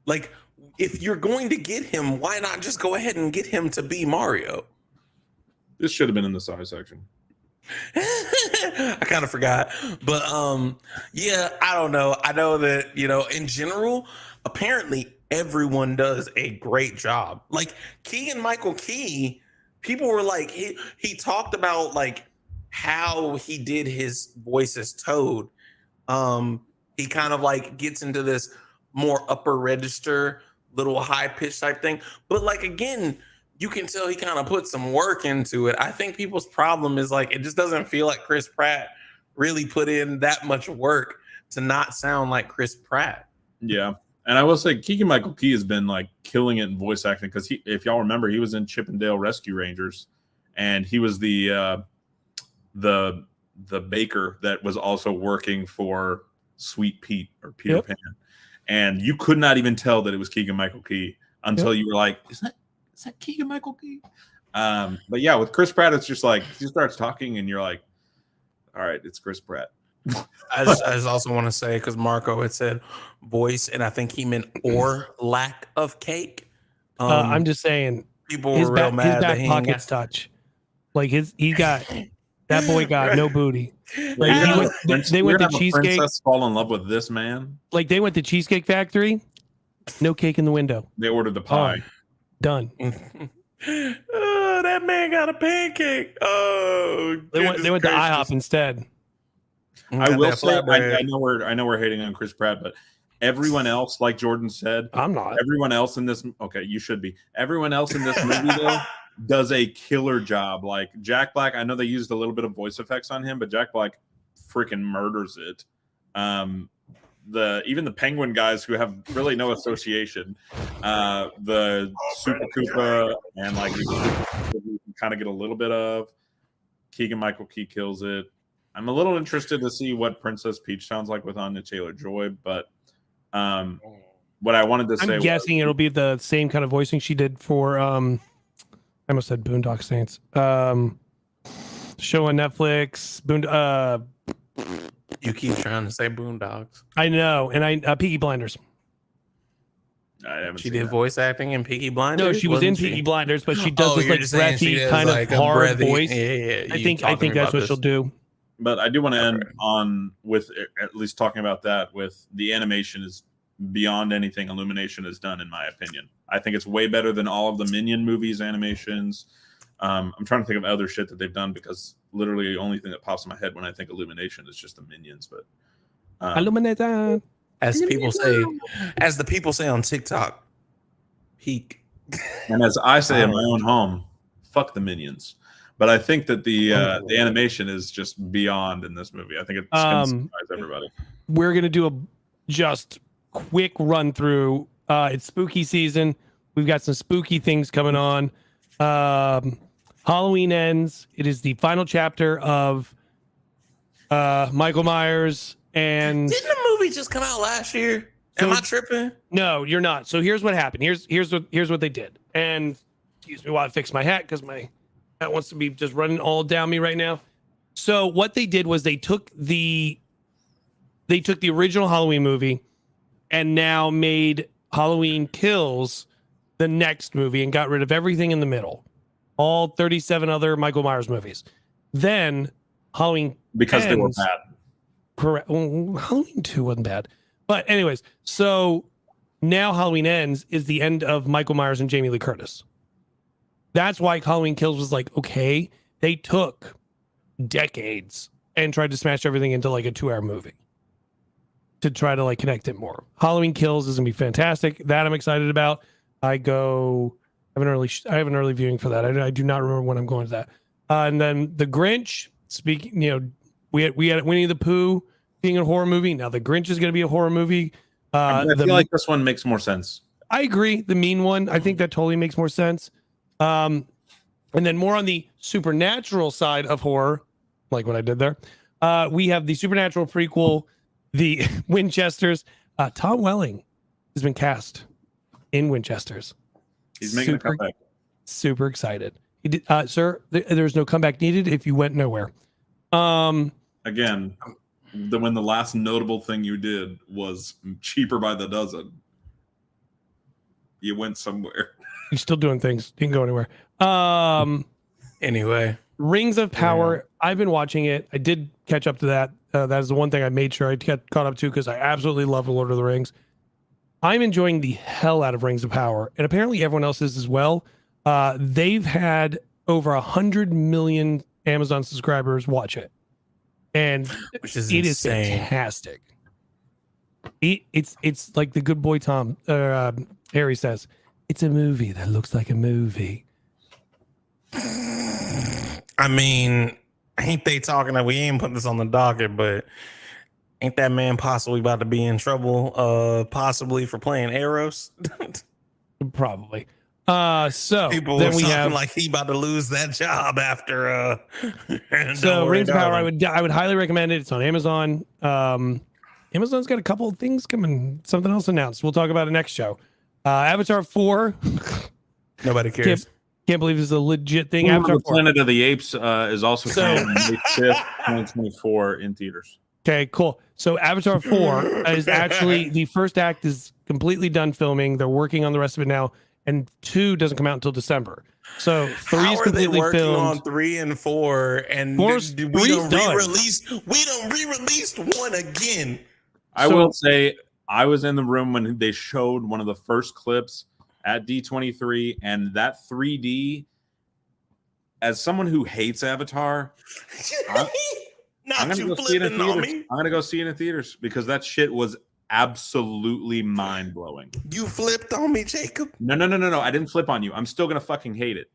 Like, if you're going to get him, why not just go ahead and get him to be Mario? This should have been in the size section. I kind of forgot, but yeah, I don't know. I know that, you know, in general, apparently everyone does a great job. Like Keegan-Michael Key, people were like, he talked about like how he did his voice as Toad. He kind of like gets into this more upper register, little high pitch type thing. But like, again, you can tell he kind of put some work into it. I think people's problem is like, it just doesn't feel like Chris Pratt really put in that much work to not sound like Chris Pratt. Yeah. And I will say Keegan-Michael Key has been like killing it in voice acting. Cause if y'all remember, he was in Chip and Dale Rescue Rangers and he was the baker that was also working for Sweet Pete or Peter Pan. And you could not even tell that it was Keegan-Michael Key until you were like, is that Keegan-Michael Key? But yeah, with Chris Pratt, it's just like he starts talking and you're like, all right, it's Chris Pratt. I just also want to say, because Marco had said voice, and I think he meant or lack of cake. I'm just saying, people were real mad. His back pockets touch. Like that boy got no booty. Like they went to Cheesecake. Princess fall in love with this man. Like they went to Cheesecake Factory. No cake in the window. They ordered the pie. Done. Oh, that man got a pancake. Oh, they went to IHOP instead. I will say, I know we're hating on Chris Pratt, but everyone else, like Jordan said, I'm not. Everyone else in this, okay, you should be. Everyone else in this movie though does a killer job. Like Jack Black, I know they used a little bit of voice effects on him, but Jack Black freaking murders it. Even the Penguin guys who have really no association, the Super Koopa and like you kind of get a little bit of Keegan-Michael Key kills it. I'm a little interested to see what Princess Peach sounds like with Anya Taylor-Joy, but what I wanted to say, I'm guessing it'll be the same kind of voicing she did for I almost said Boondock Saints, show on Netflix. You keep trying to say Boondocks. I know, and Peaky Blinders. She did voice acting in Peaky Blinders. No, she was in Peaky Blinders, but she does this like breathy kind of hard voice. Yeah. I think that's what she'll do. But I do want to end on with at least talking about that. With the animation is beyond anything Illumination has done, in my opinion. I think it's way better than all of the Minion movies animations. I'm trying to think of other shit that they've done because literally the only thing that pops in my head when I think Illumination is just the Minions. But Illumination, as the people say on TikTok, peak. And as I say in my own home, fuck the Minions. But I think that the animation is just beyond in this movie. I think it's going to surprise everybody. We're going to do a just quick run through. It's spooky season. We've got some spooky things coming on. Halloween ends. It is the final chapter of Michael Myers. And didn't the movie just come out last year? Am I tripping? No, you're not. So here's what happened. Here's what they did. And excuse me while I fix my hat because my hat wants to be just running all down me right now. So what they did was they took the original Halloween movie and now made Halloween Kills the next movie and got rid of everything in the middle. All 37 other Michael Myers movies. Then Halloween because they were ends. bad. Correct. Well, Halloween 2 wasn't bad. But anyways, so now Halloween Ends is the end of Michael Myers and Jamie Lee Curtis. That's why Halloween Kills was like, okay, they took decades and tried to smash everything into like a 2-hour movie to try to like connect it more. Halloween Kills is gonna be fantastic. That I'm excited about. I have an early viewing for that. I do not remember when I'm going to that. And then the Grinch. Speaking, we had Winnie the Pooh being a horror movie. Now the Grinch is going to be a horror movie. I feel like this one makes more sense. I agree. The mean one, I think that totally makes more sense. And then more on the supernatural side of horror, like what I did there. We have the supernatural prequel, the Winchesters. Tom Welling has been cast in Winchesters. He's making a comeback. Super excited. He did, sir. There's no comeback needed if you went nowhere. Again, when the last notable thing you did was Cheaper by the Dozen, you went somewhere. You're still doing things. You can go anywhere. Anyway, Rings of Power. I've been watching it. I did catch up to that. That is the one thing I made sure I get caught up to because I absolutely love Lord of the Rings. I'm enjoying the hell out of Rings of Power, and apparently everyone else is as well. They've had over 100 million Amazon subscribers watch it, and which is it insane. is fantastic. It's like the good boy Tom Harry says. It's a movie that looks like a movie. I mean, ain't they talking that we ain't putting this on the docket, but ain't that man possibly about to be in trouble? Possibly for playing Arrows. Probably. So people then were we talking have like he about to lose that job after. So Rings of Power, I would highly recommend it. It's on Amazon. Amazon's got a couple of things coming. Something else announced. We'll talk about it next show. Avatar 4. Nobody cares. Can't believe this is a legit thing. Avatar 4. Planet of the Apes is also coming May 5th, 2024 in theaters. Okay, cool. So Avatar 4 is actually the first act is completely done filming. They're working on the rest of it now, and 2 doesn't come out until December. So 3 is completely working filmed. on 3 and 4, and we don't re-released 1 again. I will say I was in the room when they showed one of the first clips at D23, and that 3D, as someone who hates Avatar, I'm gonna go see it in theaters. I'm gonna go see it in theaters because that shit was absolutely mind-blowing. You flipped on me, Jacob. No. I didn't flip on you. I'm still gonna fucking hate it.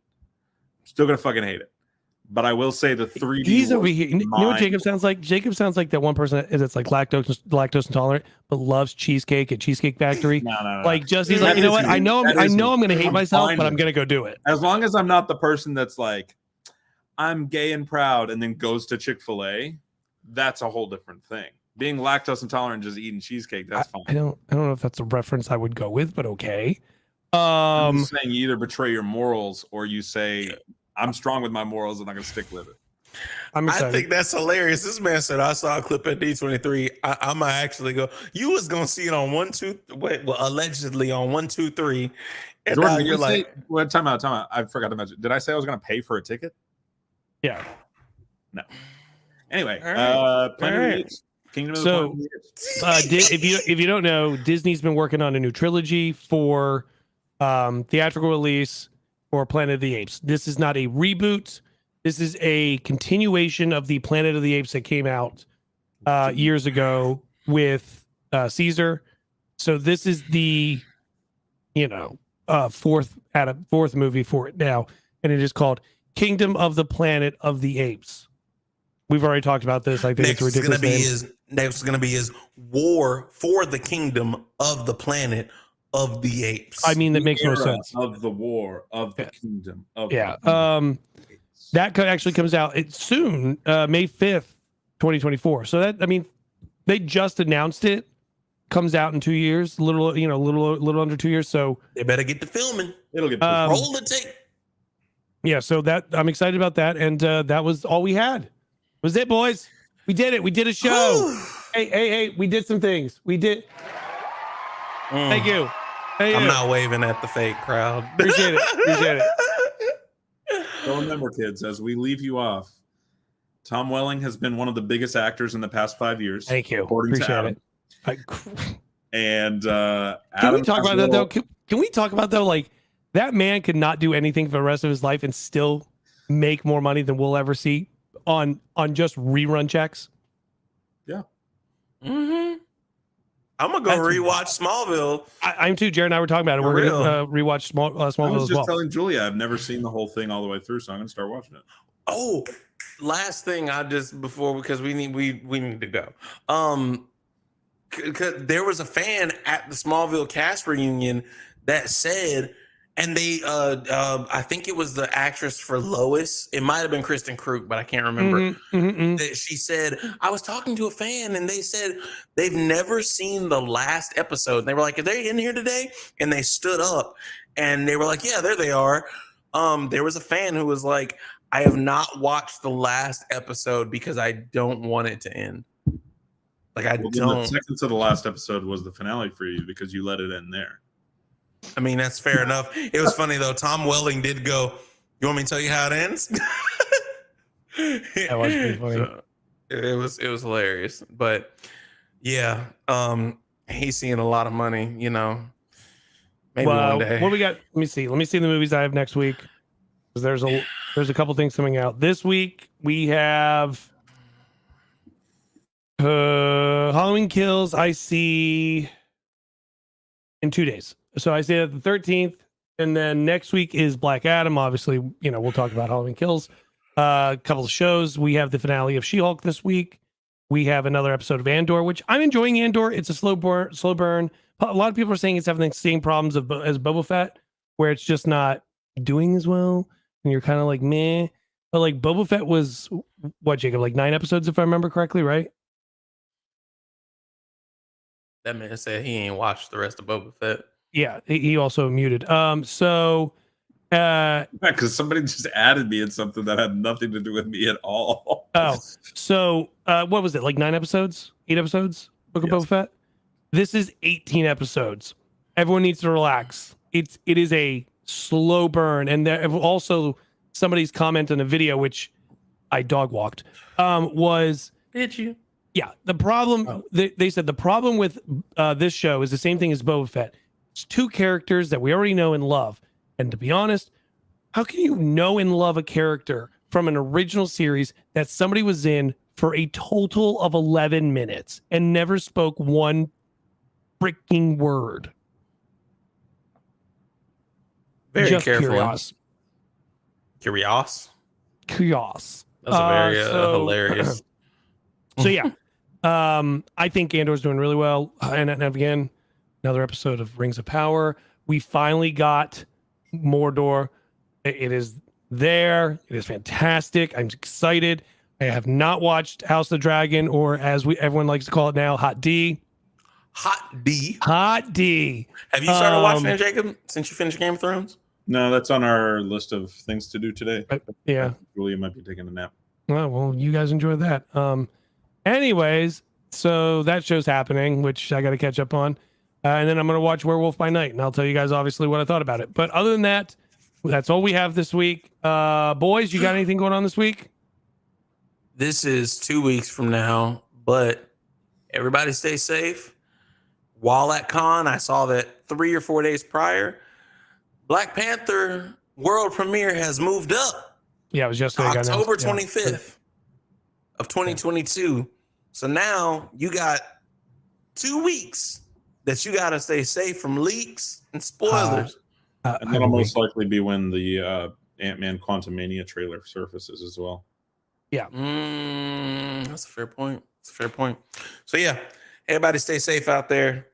But I will say the 3D. He's over here. You know what Jacob sounds like? Jacob sounds like that one person that's like lactose intolerant, but loves cheesecake at Cheesecake Factory. No. Like just he's like, you know what? I know I'm gonna hate myself, but I'm gonna go do it. As long as I'm not the person that's like, I'm gay and proud, and then goes to Chick-fil-A, that's a whole different thing. Being lactose intolerant, just eating cheesecake, that's fine. I don't know if that's a reference I would go with, but okay. I'm just saying you either betray your morals or you say, I'm strong with my morals and I'm gonna stick with it. I think that's hilarious. This man said I saw a clip at D23. I might actually go. You was gonna see it on 1, 2. Wait, well, allegedly on 1, 2, 3. And Jordan, now you're like, well, time out. I forgot to mention. Did I say I was gonna pay for a ticket? Yeah. No. Anyway, Kingdom of so, if you don't know, Disney's been working on a new trilogy for theatrical release for Planet of the Apes. This is not a reboot. This is a continuation of the Planet of the Apes that came out years ago with Caesar. So this is the fourth movie for it now, and it is called Kingdom of the Planet of the Apes. We've already talked about this. I think it's ridiculous. Next is going to be his War for the Kingdom of the Planet of the Apes. I mean, that makes no sense. Of the War of the Kingdom. That actually comes out soon, May 5th, 2024. So that, I mean, they just announced it. Comes out in 2 years, a little under 2 years. So they better get to filming. It'll get roll the tape. Yeah, so that I'm excited about that, and that was all we had. Was it, boys? We did it. We did a show. hey, we did some things. We did. Thank you. I'm not waving at the fake crowd. Appreciate it. So remember, kids, as we leave you off, Tom Welling has been one of the biggest actors in the past 5 years. Thank you. According to Appreciate Adam. it. And Can Adam we talk about that though? Can we talk about though? Like that man could not do anything for the rest of his life and still make more money than we'll ever see on just rerun checks. Yeah. Mm-hmm. I'm gonna go rewatch Smallville. I'm too. Jared and I were talking about it. We're gonna rewatch Smallville as well. I was just telling Julia I've never seen the whole thing all the way through, so I'm gonna start watching it. Oh, last thing because we need to go. There was a fan at the Smallville cast reunion that said, and they I think it was the actress for Lois. It might have been Kristen Krug, but I can't remember. That she said, I was talking to a fan and they said they've never seen the last episode. And they were like, are they in here today? And they stood up and they were like, yeah, there they are. There was a fan who was like, I have not watched the last episode because I don't want it to end. Like don't. The second to the last episode was the finale for you because you let it end there. I mean, that's fair enough. It was funny though. Tom Welling did go, you want me to tell you how it ends? That was pretty funny. So, it was hilarious. But yeah, he's seeing a lot of money, you know. Maybe one day. What we got? Let me see the movies I have next week. Because there's a couple things coming out. This week we have Halloween Kills, I see in 2 days. So I see it the 13th, and then next week is Black Adam. Obviously, you know, we'll talk about Halloween Kills. A couple of shows. We have the finale of She-Hulk this week. We have another episode of Andor, which I'm enjoying Andor. It's a slow burn. A lot of people are saying it's having the same problems as Boba Fett, where it's just not doing as well. And you're kind of like, meh. But like Boba Fett was, what, Jacob, like 9 episodes, if I remember correctly, right? That man said he ain't watched the rest of Boba Fett. Yeah, he also muted. Because somebody just added me in something that had nothing to do with me at all. What was it? Like 9 episodes? 8 episodes? Book of Boba Fett? This is 18 episodes. Everyone needs to relax. It is a slow burn. And there also somebody's comment on a video, which I dog walked, was... Did you? Yeah. The problem, they said the problem with this show is the same thing as Boba Fett. It's 2 characters that we already know and love. And to be honest, how can you know and love a character from an original series that somebody was in for a total of 11 minutes and never spoke one freaking word? Very Just careful. Curious. That's a very hilarious. So yeah, I think Andor's doing really well. And again, another episode of Rings of Power. We finally got Mordor. It is there. It is fantastic. I'm excited. I have not watched House of the Dragon, or as everyone likes to call it now, Hot D. Hot D. Have you started watching it, Jacob, since you finished Game of Thrones? No, that's on our list of things to do today. Yeah. Julia might be taking a nap. Well, you guys enjoy that. Anyways, so that show's happening, which I got to catch up on. And then I'm going to watch Werewolf by Night, and I'll tell you guys obviously what I thought about it. But other than that, that's all we have this week. Boys, you got anything going on this week? This is 2 weeks from now, but everybody stay safe. While at con, I saw that 3 or 4 days prior, Black Panther world premiere has moved up. Yeah, it was yesterday. October 25th of 2022. So now you got 2 weeks that you got to stay safe from leaks and spoilers. And that'll most likely be when the Ant-Man Quantumania trailer surfaces as well. Yeah. That's a fair point. So yeah, everybody stay safe out there.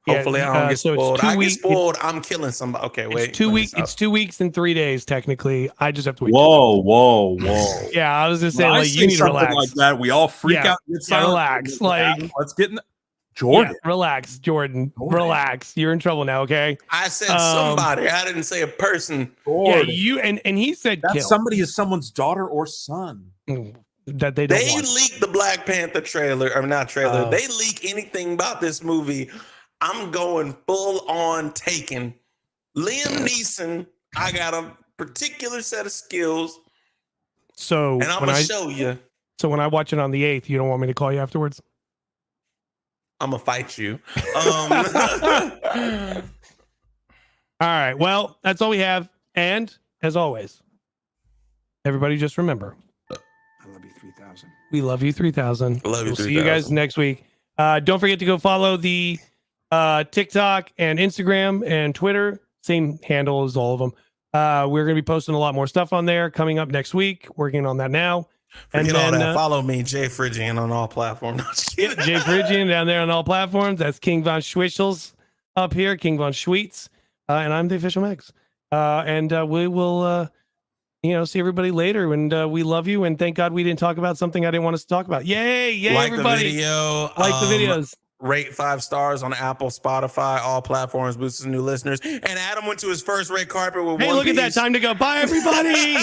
Hopefully I don't get spoiled. I get spoiled, I'm killing somebody. Okay, wait. It's 2 weeks. It's 2 weeks and 3 days, technically. I just have to wait. Whoa. Yeah, I was just saying, like, you need to relax. Like that, we all freak out. Relax. Like, let's get in the... Jordan. Yeah, relax, Jordan. Relax. You're in trouble now, okay? I said somebody. I didn't say a person. Yeah, you and he said that kill. Somebody is someone's daughter or son. That they don't want. Leak the Black Panther trailer, or not trailer. They leak anything about this movie, I'm going full on Taken. Liam Neeson, I got a particular set of skills. So and I'm gonna show you. So when I watch it on the 8th, you don't want me to call you afterwards? I'm gonna fight you. All right. Well, that's all we have. And as always, everybody just remember. I love you 3000. We love you 3000. Love you We'll 3000. see you guys next week. Don't forget to go follow the TikTok and Instagram and Twitter. Same handle as all of them. We're going to be posting a lot more stuff on there coming up next week. Working on that now. Forget all that. Follow me, JPhrygian, on all platforms. JPhrygian down there on all platforms. That's KingVonSchweetz up here, KingVonSchweetz. And I'm the official Megs. And we will, see everybody later. And we love you. And thank God we didn't talk about something I didn't want us to talk about. Yay! Yay! Like everybody! the video. Like the videos. Rate 5 stars on Apple, Spotify, all platforms. Boosts new listeners. And Adam went to his first red carpet with Hey, One look Piece. at that! Time to go. Bye, everybody.